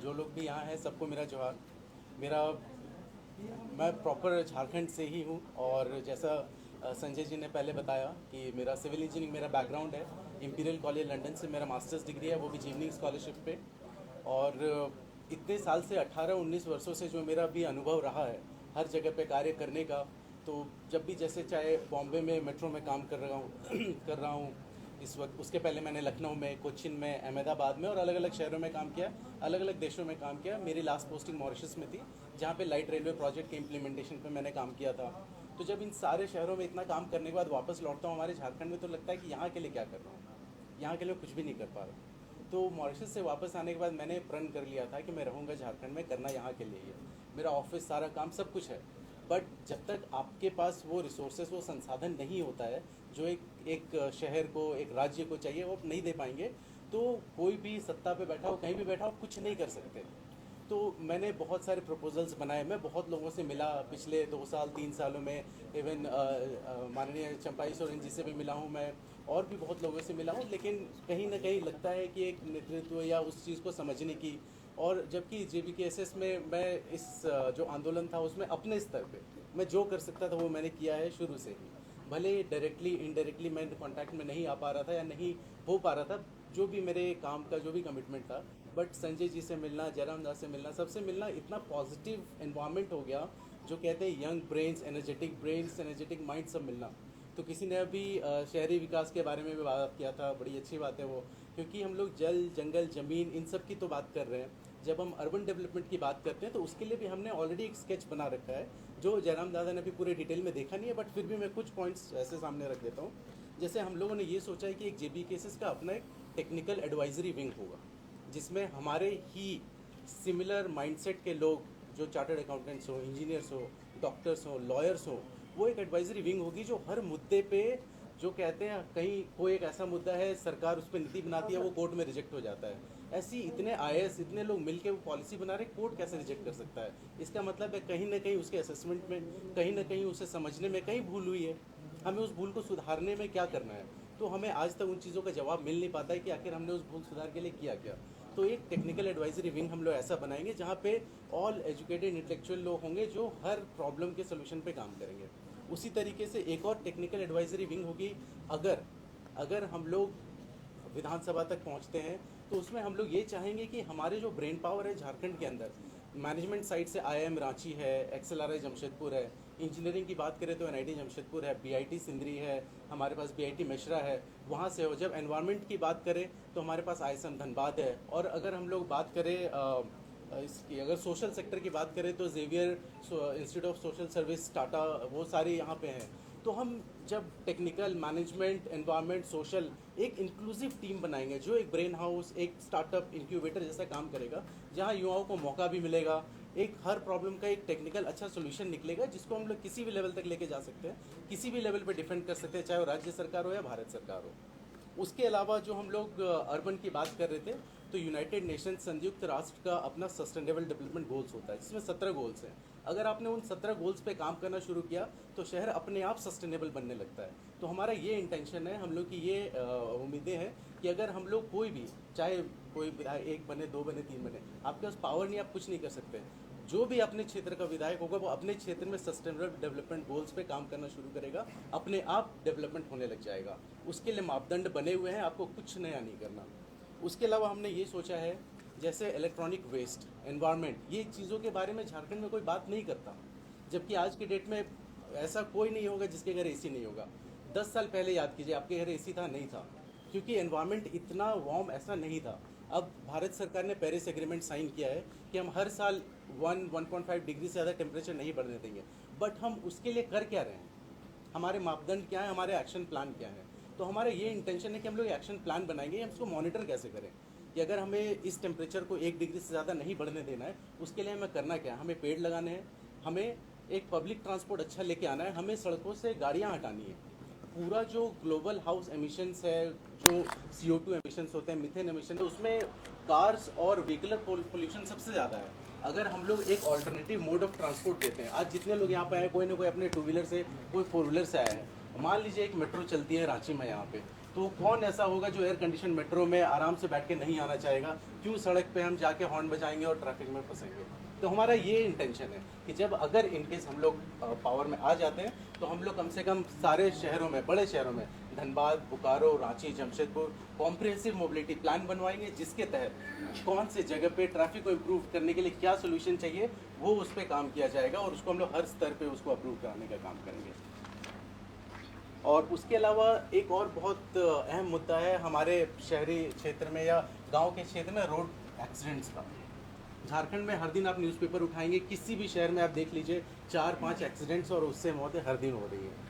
जो लोग भी यहाँ हैं सबको मेरा जोहार। मैं प्रॉपर झारखंड से ही हूँ और जैसा संजय जी ने पहले बताया कि मेरा सिविल इंजीनियरिंग मेरा बैकग्राउंड है। इंपीरियल कॉलेज लंदन से मेरा मास्टर्स डिग्री है, वो भी जीवनिंग स्कॉलरशिप पे। और इतने साल से 18-19 वर्षों से जो मेरा भी अनुभव रहा है हर जगह पे कार्य करने का, तो जब भी जैसे चाहे बॉम्बे में मेट्रो में काम कर रहा हूँ इस वक्त, उसके पहले मैंने लखनऊ में, कोचिन में, अहमदाबाद में और अलग अलग शहरों में काम किया, अलग अलग देशों में काम किया। मेरी लास्ट पोस्टिंग मॉरिशस में थी, जहाँ पे लाइट रेलवे प्रोजेक्ट के इम्प्लीमेंटेशन पे मैंने काम किया था। तो जब इन सारे शहरों में इतना काम करने के बाद वापस लौटता हूँ हमारे झारखंड में, तो लगता है कि यहाँ के लिए क्या कर रहा हूँ, यहाँ के लिए कुछ भी नहीं कर पा रहा। तो मॉरिशस से वापस आने के बाद मैंने प्रण कर लिया था कि मैं रहूँगा झारखंड में, करना यहाँ के लिए ही है। मेरा ऑफिस, सारा काम, सब कुछ है, बट जब तक आपके पास वो रिसोर्सेज, वो संसाधन नहीं होता है जो एक शहर को, एक राज्य को चाहिए, वो आप नहीं दे पाएंगे। तो कोई भी सत्ता पे बैठा हो, कहीं भी बैठा हो, कुछ नहीं कर सकते। तो मैंने बहुत सारे प्रपोजल्स बनाए, मैं बहुत लोगों से मिला पिछले 2 साल 3 सालों में। इवन माननीय चंपाई सोरेन जी से भी मिला हूँ मैं, और भी बहुत लोगों से मिला हूँ, लेकिन कहीं ना कहीं लगता है कि एक नेतृत्व या उस चीज़ को समझने की, और जबकि JBKSS में मैं इस जो आंदोलन था उसमें अपने स्तर पे मैं जो कर सकता था वो मैंने किया है शुरू से ही। भले डायरेक्टली इनडायरेक्टली मैं कॉन्टैक्ट में नहीं आ पा रहा था या नहीं हो पा रहा था, जो भी मेरे काम का जो भी कमिटमेंट था, बट संजय जी से मिलना, जयराम दास से मिलना, सबसे मिलना, इतना पॉजिटिव एनवायरनमेंट हो गया। जो कहते हैं यंग ब्रेन्स, एनर्जेटिक माइंड सब मिलना। तो किसी ने अभी शहरी विकास के बारे में भी बात किया था, बड़ी अच्छी बात है वो, क्योंकि हम लोग जल, जंगल, ज़मीन, इन सब की तो बात कर रहे हैं। जब हम अर्बन डेवलपमेंट की बात करते हैं तो उसके लिए भी हमने ऑलरेडी एक स्केच बना रखा है, जो जयराम दादा ने अभी पूरे डिटेल में देखा नहीं है, बट फिर भी मैं कुछ पॉइंट्स ऐसे सामने रख देता हूँ। जैसे हम लोगों ने ये सोचा है कि एक JBKSS का अपना एक टेक्निकल एडवाइजरी विंग होगा, जिसमें हमारे ही सिमिलर माइंडसेट के लोग, जो चार्टर्ड अकाउंटेंट्स हो, इंजीनियर्स हो, डॉक्टर्स हो, लॉयर्स हो, वो एक एडवाइजरी विंग होगी जो हर मुद्दे पे, जो कहते हैं कहीं कोई एक ऐसा मुद्दा है, सरकार उस पर नीति बनाती है, वो कोर्ट में रिजेक्ट हो जाता है। ऐसी इतने IAS, इतने लोग मिलके वो पॉलिसी बना रहे, कोर्ट कैसे रिजेक्ट कर सकता है? इसका मतलब है कहीं ना कहीं उसके असेसमेंट में, कहीं ना कहीं उसे समझने में कहीं भूल हुई है। हमें उस भूल को सुधारने में क्या करना है, तो हमें आज तक उन चीज़ों का जवाब मिल नहीं पाता है कि आखिर हमने उस भूल सुधार के लिए किया क्या। तो एक टेक्निकल एडवाइजरी विंग हम लोग ऐसा बनाएंगे जहाँ पे ऑल एजुकेटेड इंटेलेक्चुअल लोग होंगे जो हर प्रॉब्लम के सोल्यूशन पे काम करेंगे। उसी तरीके से एक और टेक्निकल एडवाइजरी विंग होगी, अगर हम लोग विधानसभा तक पहुंचते हैं तो उसमें हम लोग ये चाहेंगे कि हमारे जो ब्रेन पावर है झारखंड के अंदर, मैनेजमेंट साइड से IIM रांची है, XLRI जमशेदपुर है, इंजीनियरिंग की बात करें तो NIT जमशेदपुर है, BIT सिंदरी है, हमारे पास BIT मिश्रा है, वहाँ से हो। जब एनवायरनमेंट की बात करें तो हमारे पास ISM धनबाद है, और अगर हम लोग बात करें इसकी, अगर सोशल सेक्टर की बात करें तो Xavier institute of social service, Tata, वो सारे यहाँ पे हैं। तो हम जब टेक्निकल, मैनेजमेंट, एनवायरनमेंट, सोशल एक इंक्लूसिव टीम बनाएंगे, जो एक ब्रेन हाउस, एक स्टार्टअप इंक्यूबेटर जैसा काम करेगा, जहाँ युवाओं को मौका भी मिलेगा, एक हर प्रॉब्लम का एक टेक्निकल अच्छा सोल्यूशन निकलेगा, जिसको हम लोग किसी भी लेवल तक लेके जा सकते हैं, किसी भी लेवल पे डिफेंड कर सकते हैं, चाहे वो राज्य सरकार हो या भारत सरकार हो। उसके अलावा जो हम लोग अर्बन की बात कर रहे थे, तो यूनाइटेड नेशंस, संयुक्त राष्ट्र का अपना सस्टेनेबल डेवलपमेंट गोल्स होता है, जिसमें 17 गोल्स हैं। अगर आपने उन 17 गोल्स पे काम करना शुरू किया तो शहर अपने आप सस्टेनेबल बनने लगता है। तो हमारा ये इंटेंशन है, हम लोग की ये उम्मीदें हैं कि अगर हम लोग कोई भी, चाहे कोई विधायक 1 बने, 2 बने, 3 बने, आपके पास पावर नहीं, आप कुछ नहीं कर सकते। जो भी अपने क्षेत्र का विधायक होगा वो अपने क्षेत्र में सस्टेनेबल डेवलपमेंट गोल्स पे काम करना शुरू करेगा, अपने आप डेवलपमेंट होने लग जाएगा। उसके लिए मापदंड बने हुए हैं, आपको कुछ नया नहीं करना। उसके अलावा हमने ये सोचा है, जैसे इलेक्ट्रॉनिक वेस्ट, एनवायरनमेंट, ये चीज़ों के बारे में झारखंड में कोई बात नहीं करता, जबकि आज के डेट में ऐसा कोई नहीं होगा जिसके घर AC नहीं होगा। 10 साल पहले याद कीजिए, आपके घर AC था? नहीं था, क्योंकि एनवायरनमेंट इतना वार्म ऐसा नहीं था। अब भारत सरकार ने पेरिस एग्रीमेंट साइन किया है कि हम हर साल 1.5 डिग्री से ज़्यादा टेम्परेचर नहीं बढ़ने देंगे, बट हम उसके लिए कर क्या रहे हैं, हमारे मापदंड क्या है, हमारे एक्शन प्लान क्या है। तो हमारा ये इंटेंशन है कि हम लोग एक्शन प्लान बनाएंगे, हम उसको मॉनिटर कैसे करें कि अगर हमें इस टेम्परेचर को 1 डिग्री से ज़्यादा नहीं बढ़ने देना है, उसके लिए हमें करना क्या है। हमें पेड़ लगाने हैं, हमें एक पब्लिक ट्रांसपोर्ट अच्छा लेके आना है, हमें सड़कों से गाड़ियाँ हटानी है। पूरा जो ग्लोबल हाउस एमिशंस है, जो CO2 एमिशंस होते हैं, मीथेन एमिशन, उसमें कार्स और व्हीकलर पोल्यूशन सबसे ज़्यादा है। अगर हम लोग एक ऑल्टरनेटिव मोड ऑफ ट्रांसपोर्ट देते हैं, आज जितने लोग यहाँ पे आए, कोई ना कोई अपने 2 व्हीलर से, कोई 4 व्हीलर से आया है। मान लीजिए एक मेट्रो चलती है रांची में यहाँ पे, तो कौन ऐसा होगा जो एयर कंडीशन मेट्रो में आराम से बैठ के नहीं आना चाहेगा? क्यों सड़क पे हम जाके हॉर्न बजाएंगे और ट्रैफिक में फंसेंगे? तो हमारा ये इंटेंशन है कि जब अगर इनकेस हम लोग पावर में आ जाते हैं तो हम लोग कम से कम सारे शहरों में, बड़े शहरों में, Dhanbad, Bokaro, Ranchi, Jamshedpur, comprehensive mobility plan बनवाएंगे, जिसके तहत कौन से जगह पे ट्रैफिक को इम्प्रूव करने के लिए क्या सोल्यूशन चाहिए, वो उस पर काम किया जाएगा, और उसको हम लोग हर स्तर पे उसको अप्रूव कराने का काम करेंगे। और उसके अलावा एक और बहुत अहम मुद्दा है हमारे शहरी क्षेत्र में या गांव के क्षेत्र में, रोड एक्सीडेंट्स का। झारखंड में हर दिन आप न्यूज़पेपर उठाएंगे, किसी भी शहर में आप देख लीजिए 4-5 एक्सीडेंट्स और उससे मौतें हर दिन हो रही है।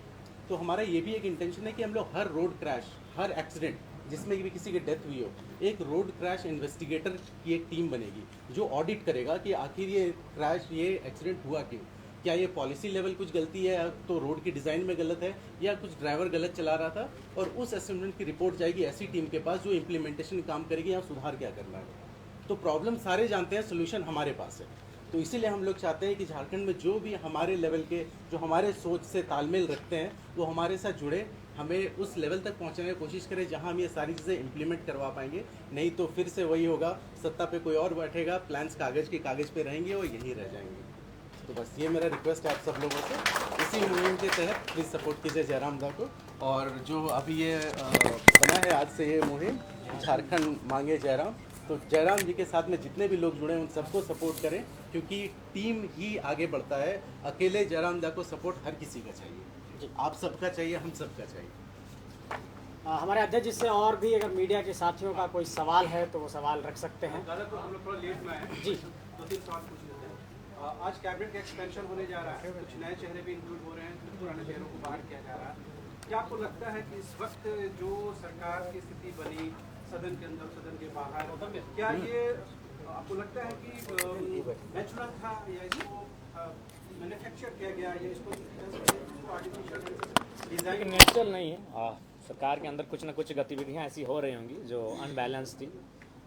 तो हमारा ये भी एक इंटेंशन है कि हम लोग हर रोड क्रैश, हर एक्सीडेंट जिसमें भी किसी की डेथ हुई हो, एक रोड क्रैश इन्वेस्टिगेटर की एक टीम बनेगी जो ऑडिट करेगा कि आखिर ये क्रैश, ये एक्सीडेंट हुआ क्यों। क्या ये पॉलिसी लेवल कुछ गलती है, तो रोड की डिज़ाइन में गलत है, या कुछ ड्राइवर गलत चला रहा था, और उस असेसमेंट की रिपोर्ट जाएगी ऐसी टीम के पास जो इम्प्लीमेंटेशन काम करेगी, या सुधार क्या करना है। तो प्रॉब्लम सारे जानते हैं, सोल्यूशन हमारे पास है। तो इसीलिए हम लोग चाहते हैं कि झारखंड में जो भी हमारे लेवल के, जो हमारे सोच से तालमेल रखते हैं, वो हमारे साथ जुड़े, हमें उस लेवल तक पहुंचाने की कोशिश करें जहां हम ये सारी चीज़ें इम्प्लीमेंट करवा पाएंगे। नहीं तो फिर से वही होगा, सत्ता पे कोई और बैठेगा, प्लान्स कागज़ के कागज़ पे रहेंगे और यहीं रह जाएंगे। तो बस ये मेरा रिक्वेस्ट है आप सब लोगों से, इसी मुहिम के तहत प्लीज़ सपोर्ट कीजिए जयराम दा को। और जो अभी ये बना है आज से ये मुहिम झारखंड मांगे जयराम, तो जयराम जी के साथ में जितने भी लोग जुड़े हैं उन सबको सपोर्ट करें, क्योंकि टीम ही आगे बढ़ता है। अकेले जयराम दा को सपोर्ट हर किसी का चाहिए, आप सबका चाहिए, हम सबका चाहिए। हमारे अध्यक्ष जी से और भी अगर मीडिया के साथियों का कोई सवाल है तो वो सवाल रख सकते हैं। दादा तो हम लोग थोड़ा लेट में आए जी, 2-3 सवाल पूछ लेते हैं। आज कैबिनेट का एक्सपेंशन होने जा रहा है, कुछ नए चेहरे भी इंक्लूड हो रहे हैं, कुछ पुराने चेहरों को बाहर किया जा रहा है। क्या आपको लगता है कि इस वक्त जो सरकार की स्थिति बनी सदन के अंदर सदन के बाहर, क्या ये आपको लगता है कि नेचुरल था या इसको मैन्युफैक्चर किया गया या इसको आर्टिफिशियल डिजाइन? नेचुरल नहीं है। सरकार के अंदर कुछ न कुछ गतिविधियां ऐसी हो रही होंगी जो अनबैलेंस थी।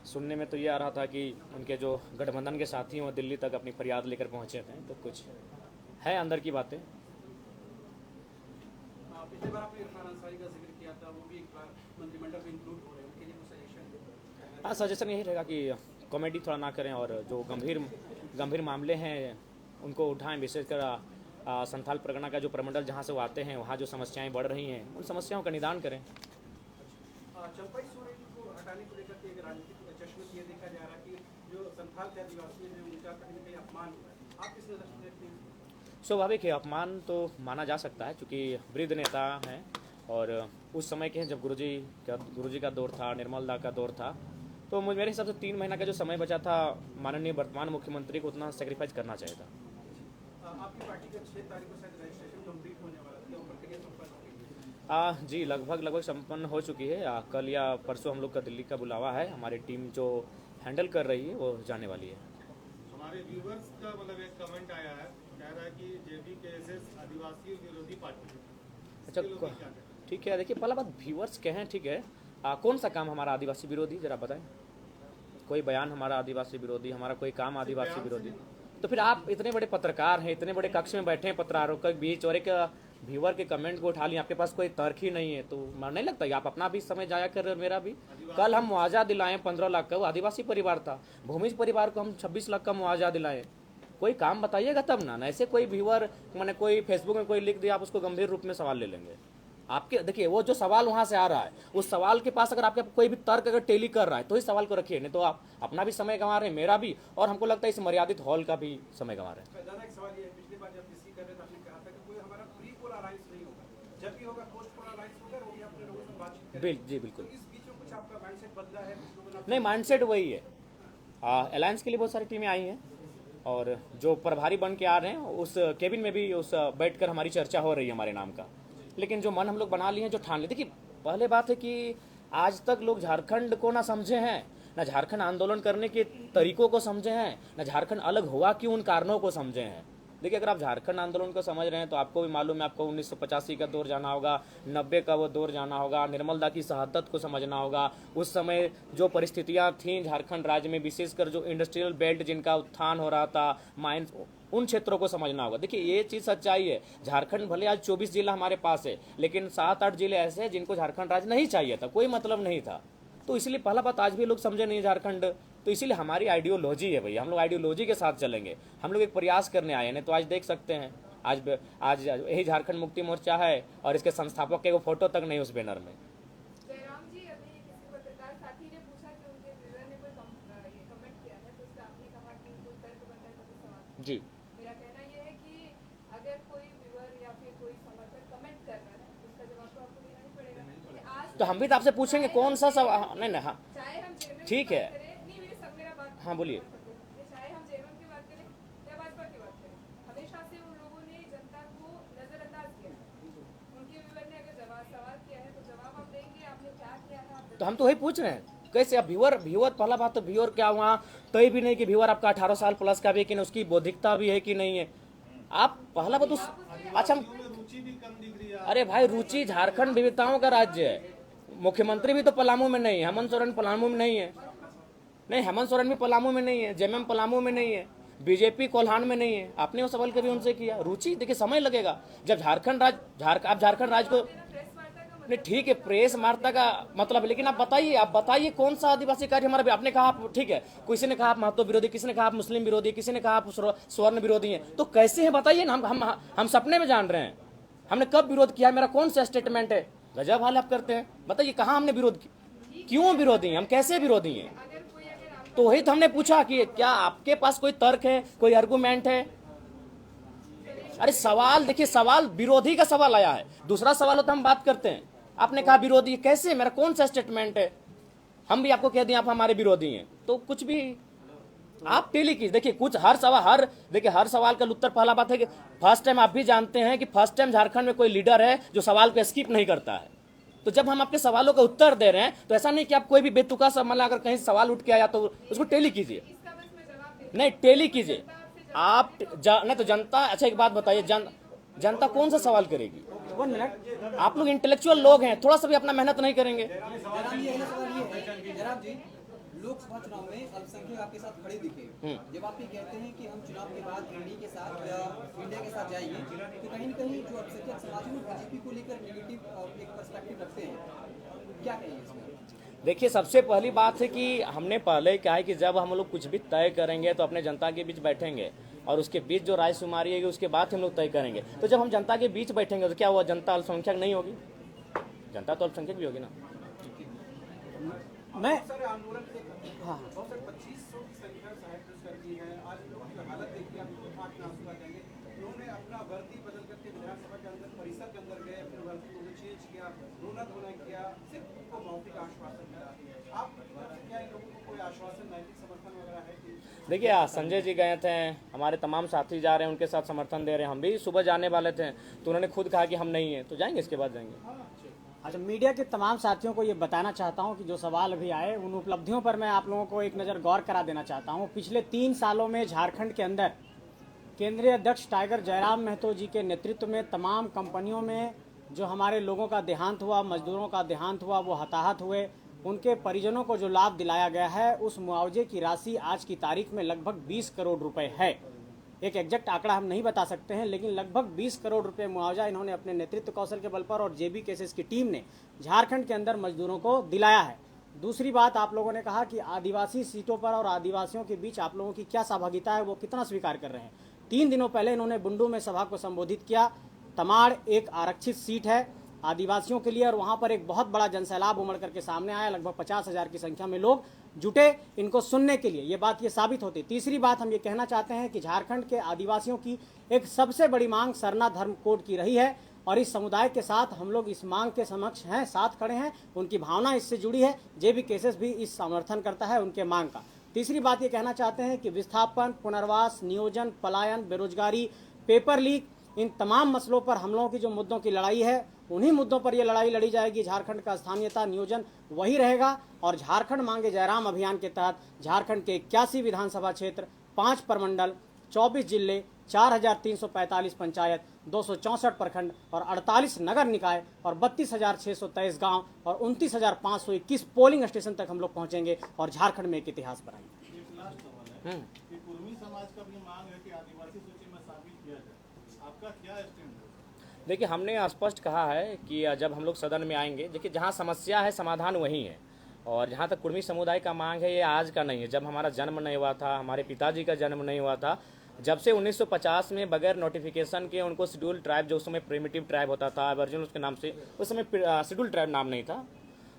सुनने में तो ये आ रहा था कि उनके जो गठबंधन के साथी हैं वो दिल्ली तक अपनी फरियाद लेकर पहुंचे थे, तो कुछ है अंदर की बातें। पिछली बार आपने इरफान अंसारी का जिक्र किया था, वो भी एक बार मंत्रिमंडल में इंक्लूड हो रहे हैं, उनके लिए कुछ सजेशन? हाँ, सजेशन यही रहेगा कि कॉमेडी थोड़ा ना करें और जो गंभीर मामले हैं उनको उठाएं। विशेषकर संथाल परगना का जो प्रमंडल जहाँ से वो आते हैं वहाँ जो समस्याएं बढ़ रही हैं उन समस्याओं का निदान करें। चंपाई सोरेन को हटाने को लेकर के एक राजनीतिक चश्मे से ये देखा जा रहा है कि जो संथाल के आदिवासी हैं उनका कहीं न कहीं अपमान हुआ है, आप किस नजर से देखते हैं? स्वाभाविक है, अपमान तो माना जा सकता है क्योंकि वृद्ध नेता हैं और उस समय के जब गुरुजी का दौर था, निर्मल दा का दौर था, तो मेरे हिसाब से 3 महीना का जो समय बचा था माननीय वर्तमान मुख्यमंत्री को उतना सेक्रीफाइस करना चाहिए था। आपकी पार्टी का 6 तारीख को शायद रजिस्ट्रेशन कंप्लीट होने वाला था, प्रक्रिया संपन्न हो गई? जी, लगभग संपन्न हो चुकी है। कल या परसों हम लोग का दिल्ली का बुलावा है, हमारी टीम जो हैंडल कर रही है वो जाने वाली है। हमारे व्यूवर्स का मतलब एक कमेंट आया है, कह रहा है कि JVKSS आदिवासी विरोधी पार्टी है। अच्छा, ठीक है। देखिए, पहला बात व्यूवर्स के हैं, ठीक है। कौन सा काम हमारा आदिवासी विरोधी, जरा बताएं। कोई बयान हमारा आदिवासी विरोधी, हमारा कोई काम आदिवासी विरोधी? तो फिर आप इतने बड़े पत्रकार हैं, इतने बड़े कक्ष में बैठे हैं पत्रकारों के बीच और एक व्यूअर के कमेंट को उठा लिया, आपके पास कोई तर्क ही नहीं है, तो मन नहीं लगता कि आप अपना भी समय जाया कर रहे हो, मेरा भी। कल हम मुआवजा दिलाएं 15 लाख का, वो आदिवासी परिवार था, भूमिज परिवार को हम 26 लाख का मुआवजा दिलाएं। कोई काम बताइएगा तब ना, ऐसे कोई व्यूअर मैंने कोई फेसबुक में कोई लिख दिया आप उसको गंभीर रूप में सवाल ले लेंगे। आपके देखिए वो जो सवाल वहां से आ रहा है, उस सवाल के पास अगर आपके कोई भी तर्क अगर टेली कर रहा है तो इस सवाल को रखिए, नहीं तो आप अपना भी समय गंवा रहे हैं, मेरा भी, और हमको लगता है इस मर्यादित हॉल का भी समय गंवा रहे हैं। दादा एक सवाल ये है, पिछली बार जब डिस्कस कर रहे थे आपने कहा था कि कोई हमारा प्री पोल अलायंस नहीं होगा, जब भी होगा पोस्ट पोल अलायंस होगा, वो भी अपने लोगों से बातचीत करेंगे। जी बिल्कुल। इस बीच में कुछ आपका माइंडसेट बदला है? नहीं, माइंडसेट वही है। अलायंस के लिए बहुत सारी टीमें आई हैं और जो प्रभारी बन के आ रहे हैं उस केबिन में भी उस बैठकर हमारी चर्चा हो रही है हमारे नाम का। लेकिन जो मन हम लोग बना लिए हैं, जो ठान लिए, देखिए पहले बात है कि आज तक लोग झारखंड को ना समझे हैं, ना झारखंड आंदोलन करने के तरीकों को समझे हैं, ना झारखंड अलग हुआ क्यों उन कारणों को समझे हैं। देखिए, अगर आप झारखंड आंदोलन को समझ रहे हैं तो आपको भी मालूम है, आपको 1985 का दौर जाना होगा, 90 का वो दौर जाना होगा, निर्मल दा की शहादत को समझना होगा, उस समय जो परिस्थितियां थीं झारखंड राज्य में, विशेषकर जो इंडस्ट्रियल बेल्ट जिनका उत्थान हो रहा था, माइंस, उन क्षेत्रों को समझना होगा। देखिए ये चीज़ सच्चाई है, झारखंड भले आज 24 जिला हमारे पास है, लेकिन 7-8 जिले ऐसे हैं जिनको झारखंड राज्य नहीं चाहिए था, कोई मतलब नहीं था। तो इसलिए पहला बात आज भी लोग समझे नहीं झारखंड, तो इसीलिए हमारी आइडियोलॉजी है भैया, हम लोग आइडियोलॉजी के साथ चलेंगे, हम लोग एक प्रयास करने आए हैं। तो आज देख सकते हैं आज यही झारखंड मुक्ति मोर्चा है और इसके संस्थापक के वो फोटो तक नहीं उस बैनर में। जयराम जी, अभी किसी पत्रकार साथी ने पूछा कि उनके व्यूअर ने कोई कमेंट किया है, तो उसका आपने कहा कि कोई तर्क बनता है तो सवाल। जी, मेरा कहना यह है कि अगर कोई व्यूअर या फिर कोई समर्थक कमेंट कर रहा है तो उसका जवाब तो आपको देना ही पड़ेगा। आज तो हम भी तो आपसे पूछेंगे कौन सा सवाल। नहीं, हाँ चाहे हम जेएमएम ठीक है, मेरा बात, हाँ बोलिए। चाहे हम जेएमएम की बात करें या भाजपा की बात करें, हमेशा से उन लोगों ने जनता को नजरअंदाज किया। उनके व्यूअर ने अगर सवाल किया है तो जवाब हम देंगे, आपने क्या किया है। तो हम तो वही पूछ रहे हैं, कैसे अब व्यूअर पहला बात तो व्यूअर क्या हुआ तय भी नहीं कि व्यूअर आपका 18 साल प्लस का भी है कि नहीं, उसकी बौद्धिकता भी है कि नहीं है। आप पहला बात उस अच्छा, रुचि भी कम दिख रही है। अरे भाई, रुचि, झारखंड विविधताओं का राज्य है, मुख्यमंत्री भी तो पलामू में नहीं है, हेमंत सोरेन पलामू में नहीं है, नहीं हेमंत सोरेन भी पलामू में नहीं है, जेएमएम पलामू में नहीं है, बीजेपी कोल्हान में नहीं है। आपने वो सवाल कभी उनसे किया? रुचि देखिए समय लगेगा जब झारखंड राज्य को नहीं ठीक है, प्रेस वार्ता का मतलब, लेकिन आप बताइए कौन सा आदिवासी कार्य हमारा, आपने कहा ठीक है, किसी ने कहा आप महतो विरोधी, किसी ने कहा आप मुस्लिम विरोधी, किसी ने कहा आप स्वर्ण विरोधी हैं, तो कैसे हैं बताइए ना। हम सपने में जान रहे हैं, हमने कब विरोध किया, मेरा कौन सा स्टेटमेंट है? गजब हाल आप करते हैं, बताइए कहाँ हमने विरोध किया, क्यों विरोधी हैं, हम कैसे विरोधी हैं? तो वही तो हमने पूछा कि क्या आपके पास कोई तर्क है, कोई आर्गूमेंट है? अरे सवाल देखिए, सवाल विरोधी का सवाल आया है, दूसरा सवाल हो तो हम बात करते हैं। आपने कहा विरोधी, कैसे, मेरा कौन सा स्टेटमेंट है? हम भी आपको कह दिए आप हमारे विरोधी हैं, तो कुछ भी आप टेली कीजिए। देखिए कुछ हर सवाल का उत्तर, पहला बात है कि फर्स्ट टाइम आप भी जानते हैं कि फर्स्ट टाइम झारखंड में कोई लीडर है जो सवाल को स्किप नहीं करता है। तो जब हम आपके सवालों का उत्तर दे रहे हैं तो ऐसा नहीं कि आप कोई भी बेतुका सा, मतलब अगर कहीं सवाल उठ के आया तो उसको टेली कीजिए, नहीं टेली कीजिए आप नहीं तो जनता। अच्छा एक बात बताइए, जनता कौन सा सवाल करेगी? 1 मिनट, आप लोग इंटेलेक्चुअल लोग हैं, थोड़ा सा भी अपना मेहनत नहीं करेंगे। जनाब जी, लोकसभा चुनाव में अल्पसंख्यक आपके साथ खड़े दिखे, जब आप ये कहते हैं कि हम चुनाव के बाद एनडीए के साथ या इंडिया के साथ जाएंगे, तो कहीं न कहीं जो अल्पसंख्यक समाज है बीजेपी को लेकर नेगेटिव एक पर्सपेक्टिव रखते हैं, क्या कहेंगे इसमें? देखिए सबसे पहली बात है कि हमने पहले कहा है कि जब हम लोग कुछ भी तय करेंगे तो अपने जनता के बीच बैठेंगे और उसके बीच जो रायशुमारी है उसके बाद हम लोग तय करेंगे। तो जब हम जनता के बीच बैठेंगे तो क्या हुआ, जनता अल्पसंख्यक नहीं होगी? जनता तो अल्पसंख्यक भी होगी ना। मैं आंदोलन हाँ 2500 की संख्या साहित्य कर दी है। आज लोग की हालत देखिए, आप लोग आंख में आंसू आ जाएंगे। उन्होंने अपना वर्दी बदल करके विधानसभा के अंदर परिसर के अंदर गए, अपनी वर्दी को चेंज किया, रोना धोना किया, सिर्फ उनको मौखिक आश्वासन मिला। आप क्या इन लोगों को कोई आश्वासन, नैतिक समर्थन वगैरह है कि? देखिए संजय जी गए थे, हमारे तमाम साथी जा रहे हैं, उनके साथ समर्थन दे रहे हैं। हम भी सुबह जाने वाले थे तो उन्होंने खुद कहा कि हम नहीं हैं, तो जाएंगे, इसके बाद जाएंगे। अच्छा, मीडिया के तमाम साथियों को ये बताना चाहता हूँ कि जो सवाल अभी आए उन उपलब्धियों पर मैं आप लोगों को एक नज़र गौर करा देना चाहता हूँ। पिछले 3 सालों में झारखंड के अंदर केंद्रीय अध्यक्ष टाइगर जयराम महतो जी के नेतृत्व में तमाम कंपनियों में जो हमारे लोगों का देहांत हुआ, मजदूरों का देहांत हुआ, वो हताहत हुए, उनके परिजनों को जो लाभ दिलाया गया है उस मुआवजे की राशि आज की तारीख में लगभग 20 करोड़ रुपए है। एक एग्जैक्ट आंकड़ा हम नहीं बता सकते हैं, लेकिन लगभग 20 करोड़ रुपए मुआवजा इन्होंने अपने नेतृत्व कौशल के बल पर और जेबी केसेस की टीम ने झारखंड के अंदर मजदूरों को दिलाया है। दूसरी बात, आप लोगों ने कहा कि आदिवासी सीटों पर और आदिवासियों के बीच आप लोगों की क्या सहभागिता है, वो कितना स्वीकार कर रहे हैं। 3 दिनों पहले इन्होंने बुंडू में सभा को संबोधित किया। तमाड़ एक आरक्षित सीट है आदिवासियों के लिए और वहां पर एक बहुत बड़ा जनसैलाब उमड़ करके सामने आया। लगभग 50,000 की संख्या में लोग जुटे इनको सुनने के लिए। ये बात ये साबित होती। तीसरी बात हम ये कहना चाहते हैं कि झारखंड के आदिवासियों की एक सबसे बड़ी मांग सरना धर्म कोड की रही है और इस समुदाय के साथ हम लोग इस मांग के समक्ष हैं, साथ खड़े हैं। उनकी भावना इससे जुड़ी है, जेबी केसेस भी इस समर्थन करता है उनके मांग का। तीसरी बात ये कहना चाहते हैं कि विस्थापन, पुनर्वास, नियोजन, पलायन, बेरोजगारी, पेपर लीक, इन तमाम मसलों पर हम लोगों की जो मुद्दों की लड़ाई है उन्हीं मुद्दों पर ये लड़ाई लड़ी जाएगी। झारखंड का स्थानीयता नियोजन वही रहेगा और झारखंड मांगे जयराम अभियान के तहत झारखंड के 81 विधानसभा क्षेत्र, 5 प्रमंडल, 24 जिले, 4,345 पंचायत, 264 प्रखंड और 48 नगर निकाय और 32,623 गांव और 29,521 पोलिंग स्टेशन तक हम लोग पहुंचेंगे और झारखंड में एक इतिहास बनाएंगे। कुर्मी समाज का भी मांग है कि आदिवासी सूची में शामिल किया जाए, आपका क्या स्टैंड है? देखिए हमने स्पष्ट कहा है कि जब हम लोग सदन में आएंगे, देखिए जहाँ समस्या है समाधान वही है। और जहाँ तक कुर्मी समुदाय का मांग है, ये आज का नहीं है। जब हमारा जन्म नहीं हुआ था, हमारे पिताजी का जन्म नहीं हुआ था, जब से 1950 में बगैर नोटिफिकेशन के उनको शेड्यूल ट्राइब, जो उस समय प्रिमिटिव ट्राइब होता था, वर्जिन उसके नाम से, उस समय शेड्यूल ट्राइब नाम नहीं था,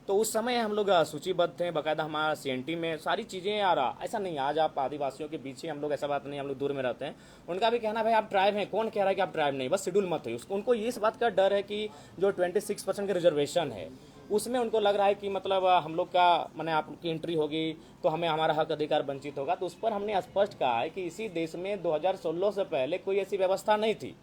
तो उस समय हम लोग सूचीबद्ध थे, बाकायदा हमारा CNT में सारी चीज़ें आ रहा। ऐसा नहीं आज आप आदिवासियों के बीच ही हम लोग, ऐसा बात नहीं, हम लोग दूर में रहते हैं। उनका भी कहना भाई आप ट्राइब हैं, कौन कह रहा है कि आप ट्राइब नहीं, बस शेड्यूल मत है। उनको इस बात का डर है कि जो 26% का रिजर्वेशन है उसमें उनको लग रहा है कि मतलब हम लोग का मैंने आपकी एंट्री होगी तो हमें हमारा हक अधिकार वंचित होगा। तो उस पर हमने स्पष्ट कहा है कि इसी देश में 2016 से पहले कोई ऐसी व्यवस्था नहीं थी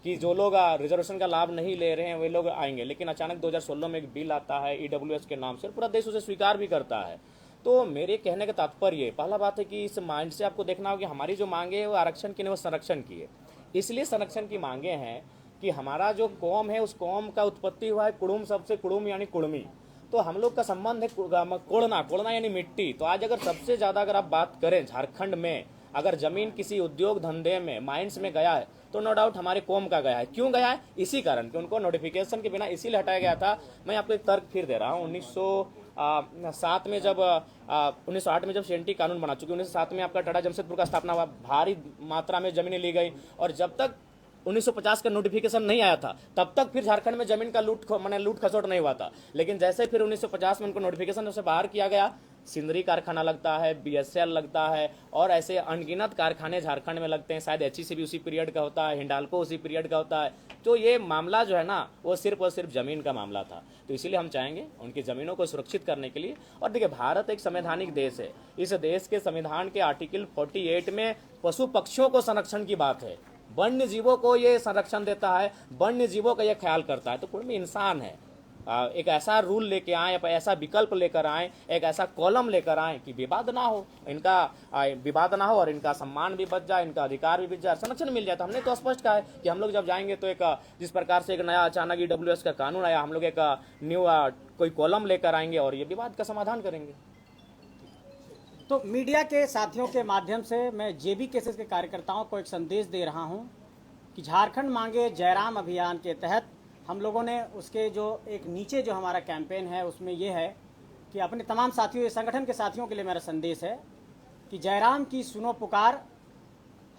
कि जो लोग रिजर्वेशन का लाभ नहीं ले रहे हैं वे लोग आएंगे। लेकिन अचानक 2016 में एक बिल आता है EWS के नाम से, पूरा देश उसे स्वीकार भी करता है। तो मेरे कहने का तात्पर्य, पहला बात है कि इस माइंड से आपको देखना होगा कि हमारी जो मांगे है वो आरक्षण की नहीं, वो संरक्षण की है। इसलिए संरक्षण की मांगे हैं कि हमारा जो कौम है उस कौम का उत्पत्ति हुआ है कुड़ुम शब्द से, कुड़ुम यानी कुड़मी। तो हम लोग का संबंध है कोड़ना, कोड़ना यानी मिट्टी। तो आज अगर सबसे ज़्यादा अगर आप बात करें झारखंड में अगर ज़मीन किसी उद्योग धंधे में माइंस में गया है तो नो डाउट हमारे कौम का गया है। क्यों गया है? इसी कारण कि उनको नोटिफिकेशन के बिना इसीलिए हटाया गया था। मैं आपको एक तर्क फिर दे रहा हूँ। 1907 में जब 1908 में जब सीएनटी कानून बना, चूंकि 1907 में आपका टाटा जमशेदपुर का स्थापना हुआ, भारी मात्रा में जमीनें ली गई, और जब तक 1950 का नोटिफिकेशन नहीं आया था तब तक फिर झारखंड में जमीन का लूट खसोट नहीं हुआ था। लेकिन जैसे फिर 1950 में उनको नोटिफिकेशन से बाहर किया गया, सिंदरी कारखाना लगता है, बीएसएल लगता है, और ऐसे अनगिनत कारखाने झारखंड में लगते हैं। शायद एचईसी भी उसी पीरियड का होता है, हिंडाल्को उसी पीरियड का होता है। तो ये मामला जो है ना, वो सिर्फ और सिर्फ ज़मीन का मामला था। तो इसीलिए हम चाहेंगे उनकी ज़मीनों को सुरक्षित करने के लिए। और देखिए, भारत एक संवैधानिक देश है। इस देश के संविधान के आर्टिकल 48 में पशु पक्षियों को संरक्षण की बात है, वन्य जीवों को ये संरक्षण देता है, वन्य जीवों का ये ख्याल करता है। तो कोई भी इंसान है, एक ऐसा रूल लेके आए, ऐसा विकल्प लेकर आए, एक ऐसा कॉलम लेकर आए कि विवाद ना हो, इनका विवाद ना हो और इनका सम्मान भी बच जाए, इनका अधिकार भी बच जाए, संरक्षण मिल जाए। तो हमने तो स्पष्ट कहा है कि हम लोग जब जाएंगे तो एक जिस प्रकार से एक नया अचानक ईडब्ल्यूएस का कानून आया, हम लोग एक न्यू कोई कॉलम लेकर आएंगे और ये विवाद का समाधान करेंगे। तो मीडिया के साथियों के माध्यम से मैं जेबी केसेस के कार्यकर्ताओं को एक संदेश दे रहा हूं कि झारखंड मांगे जयराम अभियान के तहत हम लोगों ने उसके जो एक नीचे जो हमारा कैंपेन है उसमें ये है कि अपने तमाम साथियों, संगठन के साथियों के लिए मेरा संदेश है कि जयराम की सुनो पुकार,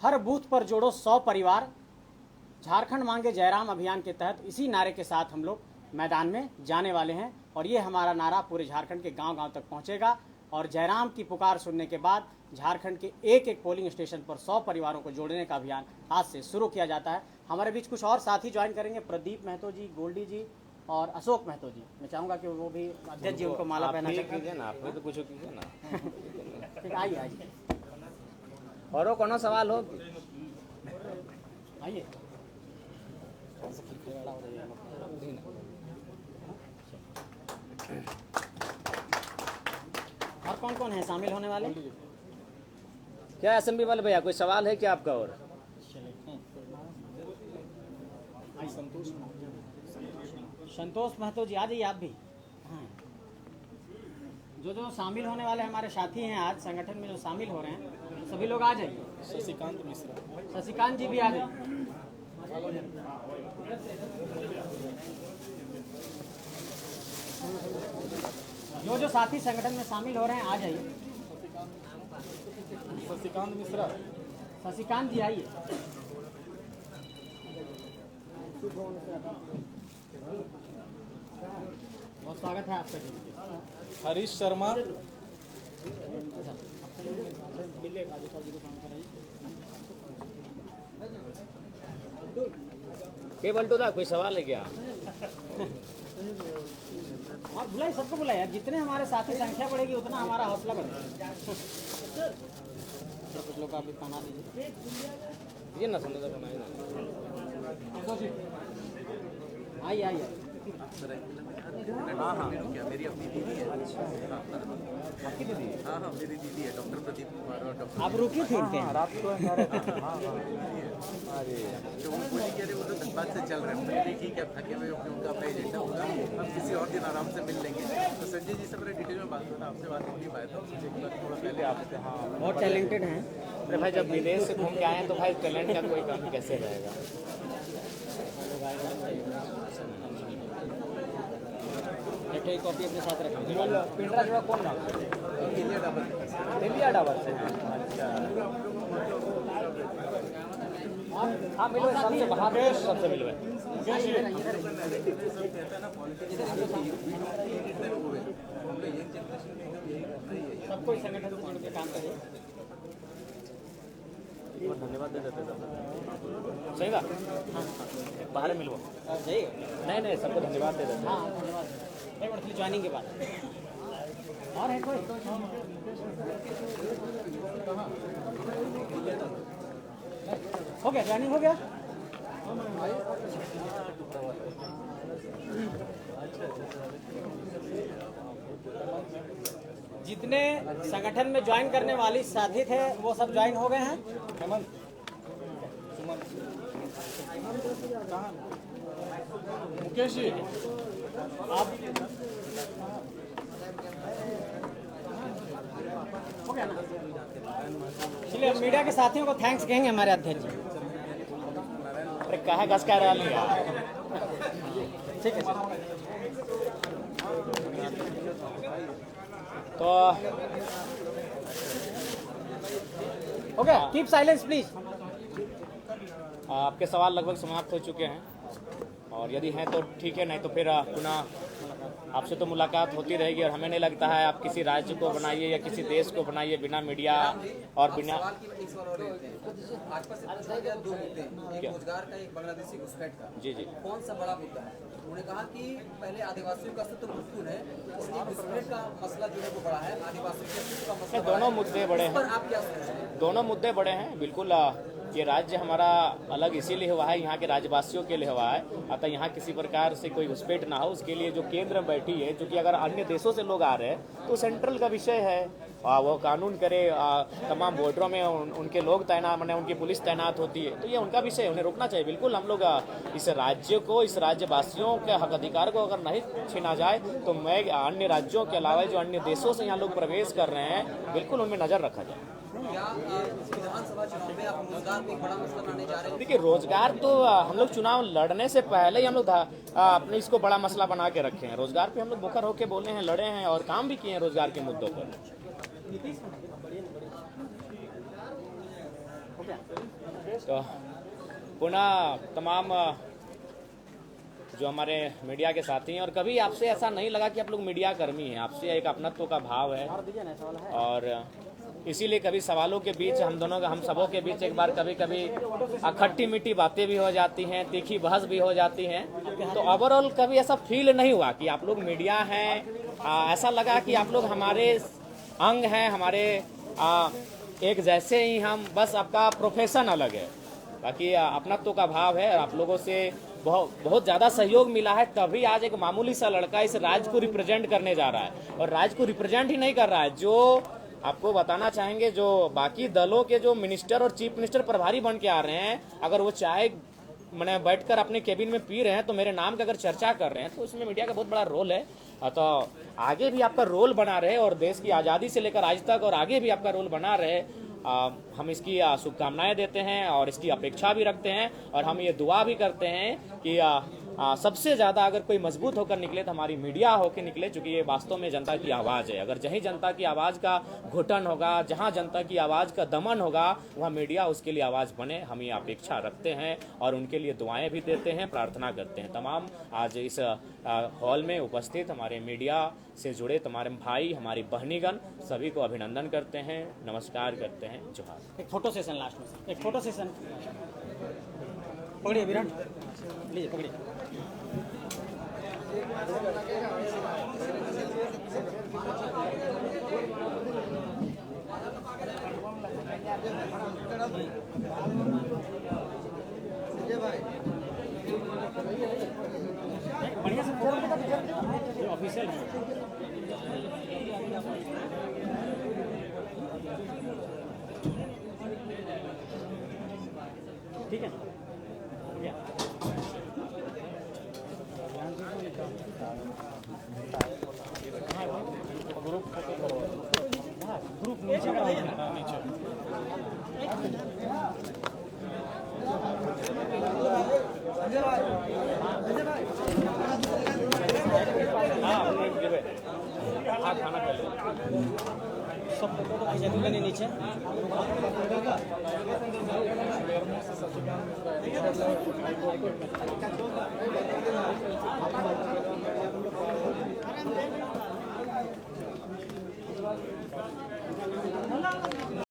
हर बूथ पर जोड़ो 100 परिवार। झारखंड मांगे जयराम अभियान के तहत इसी नारे के साथ हम लोग मैदान में जाने वाले हैं और ये हमारा नारा पूरे झारखंड के गांव-गांव तक पहुंचेगा। और जयराम की पुकार सुनने के बाद झारखंड के एक एक पोलिंग स्टेशन पर 100 परिवारों को जोड़ने का अभियान आज से शुरू किया जाता है। हमारे बीच कुछ और साथी ज्वाइन करेंगे, प्रदीप महतो जी, गोल्डी जी और अशोक महतो जी। मैं चाहूँगा कि वो भी अध्यक्ष जी उनको माला पहना कीजिए ना, आप तो कुछ कीजिए ना। ठीक, आइए आइए और कोनो सवाल हो? आइए। और कौन कौन है शामिल होने वाले? क्या असेंबली वाले भैया कोई सवाल है क्या आपका? और संतोष महतो जी आ जाइए आप भी। हाँ, जो शामिल होने वाले हमारे साथी हैं आज संगठन में जो शामिल हो रहे हैं सभी लोग आ जाइए। शशिकांत मिश्रा, शशिकांत जी भी आ जाइए। जो साथी संगठन में शामिल हो रहे हैं आ जाइए। शशिकांत मिश्रा, शशिकांत जी आइए। बहुत स्वागत है आपका। हरीश शर्मा, केवल तो था, कोई सवाल है क्या? आप बुलाइए, सबको बुलाइए यार, जितने हमारे साथी संख्या बढ़ेगी उतना हमारा हौसला बढ़ेगा। कुछ लोग आप भी बना दीजिए। ये ना समझ बनाए ना। आइए आइए। हाँ हाँ, मेरी अपनी दीदी है। आपकी दीदी? हाँ हाँ, मेरी दीदी है, डॉक्टर प्रदीप कुमार और डॉक्टर। आप रुकिए फिर के। रात को अरे जो वो बोली कह रहे वो तो धनबाद से चल रहे हैं। मैंने ठीक है, थके हुए उनका अपना एजेंडा होगा, हम किसी और दिन आराम से मिल लेंगे। तो संजय जी से मेरे डिटेल में बात हुआ, आपसे बात हो नहीं पाया था, मुझे एक बार थोड़ा पहले आपसे। हाँ, बहुत टैलेंटेड हैं। अरे भाई, जब विदेश से घूम के आए हैं तो भाई टैलेंट का कोई कमी कैसे रहेगा? एक कॉपी अपने साथ रखें। पिंडरा जो कौन नाम? दिल्ली डाबर से। अच्छा, हाँ मिलो, सबसे बाहर सबसे मिलो। सबको संगठन से जुड़ के काम करिए। धन्यवाद दे देते सब। सही बात। हाँ, बाहर मिलो। सही। नहीं, सबको धन्यवाद दे देते। हाँ धन्यवाद। एक मिनट ज्वाइनिंग के बाद और है कोई? हो गया, ज्वाइनिंग हो गया। जितने संगठन में ज्वाइन करने वाली साथी थे वो सब ज्वाइन हो गए हैं। हेमंत, सुमन, मुकेश जी, आप हो गया ना? चलिए अब मीडिया के साथियों को थैंक्स कहेंगे हमारे अध्यक्ष जी। अरे कहा कस का रहा लिया ठीक है सर। तो हो गया, कीप साइलेंस प्लीज। आपके सवाल लगभग समाप्त हो चुके हैं और यदि हैं तो ठीक है, नहीं तो फिर पुनः आपसे तो मुलाकात होती रहेगी। और हमें नहीं लगता है आप किसी राज्य को बनाइए या किसी देश को बनाइए बिना मीडिया और बिना सवाल की एक सवाल और लेते हैं। भाजपा से पूछा गया 2 मुद्दे, एक क्या? रोजगार का, एक बांग्लादेशी घुसपैठ का। जी जी कौन सा बड़ा मुद्दा है? उन्होंने कहा कि पहले आदिवासियों का अस्तित्व महत्वपूर्ण है, इसलिए घुसपैठ का मसला जो है वो बड़ा है, आदिवासियों के अस्तित्व का मसला दोनों मुद्दे बड़े इस पर हैं, आप क्या सोचते हैं? दोनों मुद्दे बड़े हैं। बिल्कुल ये राज्य हमारा अलग इसीलिए हुआ है, यहाँ के राज्यवासियों के लिए हुआ है। अतः यहाँ किसी प्रकार से कोई घुसपैठ ना हो, उसके लिए जो केंद्र में बैठी है, क्योंकि अगर अन्य देशों से लोग आ रहे हैं तो सेंट्रल का विषय है, वो कानून करे, तमाम बॉर्डरों में उनके लोग तैनात, माने उनकी पुलिस तैनात होती है, तो ये उनका विषय है, उन्हें रोकना चाहिए। बिल्कुल हम लोग इस राज्य को, इस राज्यवासियों के हक अधिकार को अगर नहीं छीना जाए तो मैं अन्य राज्यों के अलावा जो अन्य देशों से यहाँ लोग प्रवेश कर रहे हैं, बिल्कुल उनमें नज़र रखा जाए। क्या विधानसभा चुनाव में आप रोजगार को एक बड़ा मसला बनाने जा रहे हैं? देखिए, रोजगार तो हम लोग चुनाव लड़ने से पहले ही हम लोग अपने इसको बड़ा मसला बना के रखे हैं। रोजगार पे हम लोग मुखर होकर बोले हैं, लड़े हैं और काम भी किए हैं रोजगार के मुद्दों पर। तो पुनः तमाम जो हमारे मीडिया के साथी हैं, और कभी आपसे ऐसा नहीं लगा कि आप लोग मीडिया कर्मी हैं, आपसे एक अपनत्व का भाव है। और इसीलिए कभी सवालों के बीच हम सबों के बीच एक बार कभी कभी खट्टी मीठी बातें भी हो जाती हैं, तीखी बहस भी हो जाती हैं। तो ओवरऑल कभी ऐसा फील नहीं हुआ कि आप लोग मीडिया हैं। ऐसा लगा कि आप लोग हमारे अंग हैं, हमारे एक जैसे ही हम, बस आपका प्रोफेशन अलग है, बाकी अपनत्व का भाव है। और आप लोगों से बहुत ज़्यादा सहयोग मिला है, तभी आज एक मामूली सा लड़का इस राज्य को रिप्रेजेंट करने जा रहा है। और राज्य को रिप्रेजेंट ही नहीं कर रहा है, जो आपको बताना चाहेंगे, जो बाकी दलों के जो मिनिस्टर और चीफ मिनिस्टर प्रभारी बन के आ रहे हैं, अगर वो चाय मैंने बैठकर अपने केबिन में पी रहे हैं तो मेरे नाम की अगर चर्चा कर रहे हैं, तो उसमें मीडिया का बहुत बड़ा रोल है। तो आगे भी आपका रोल बना रहे और देश की आज़ादी से लेकर आज तक और आगे भी आपका रोल बना रहे, हम इसकी शुभकामनाएं देते हैं और इसकी अपेक्षा भी रखते हैं। और हम ये दुआ भी करते हैं कि सबसे ज़्यादा अगर कोई मजबूत होकर निकले तो हमारी मीडिया होकर निकले, क्योंकि ये वास्तव में जनता की आवाज़ है। अगर जहीं जनता की आवाज़ का घुटन होगा, जहां जनता की आवाज़ का दमन होगा, वहाँ मीडिया उसके लिए आवाज़ बने, हम ये अपेक्षा रखते हैं और उनके लिए दुआएं भी देते हैं, प्रार्थना करते हैं। तमाम आज इस हॉल में उपस्थित हमारे मीडिया से जुड़े तमाम भाई, हमारी बहनीगण, सभी को अभिनंदन करते हैं, नमस्कार करते हैं, जोहार। एक फोटो सेशन लास्ट में, एक फोटो सेशन पकड़िए विराट, लीजिए पकड़िए। बढ़िया से फोटो ऑफिशियल है। ठीक है ग्रुप नीचे हाँ, खाना खा लो। सब फोटो तो खींचा दूंगा नीचे। मिश्रा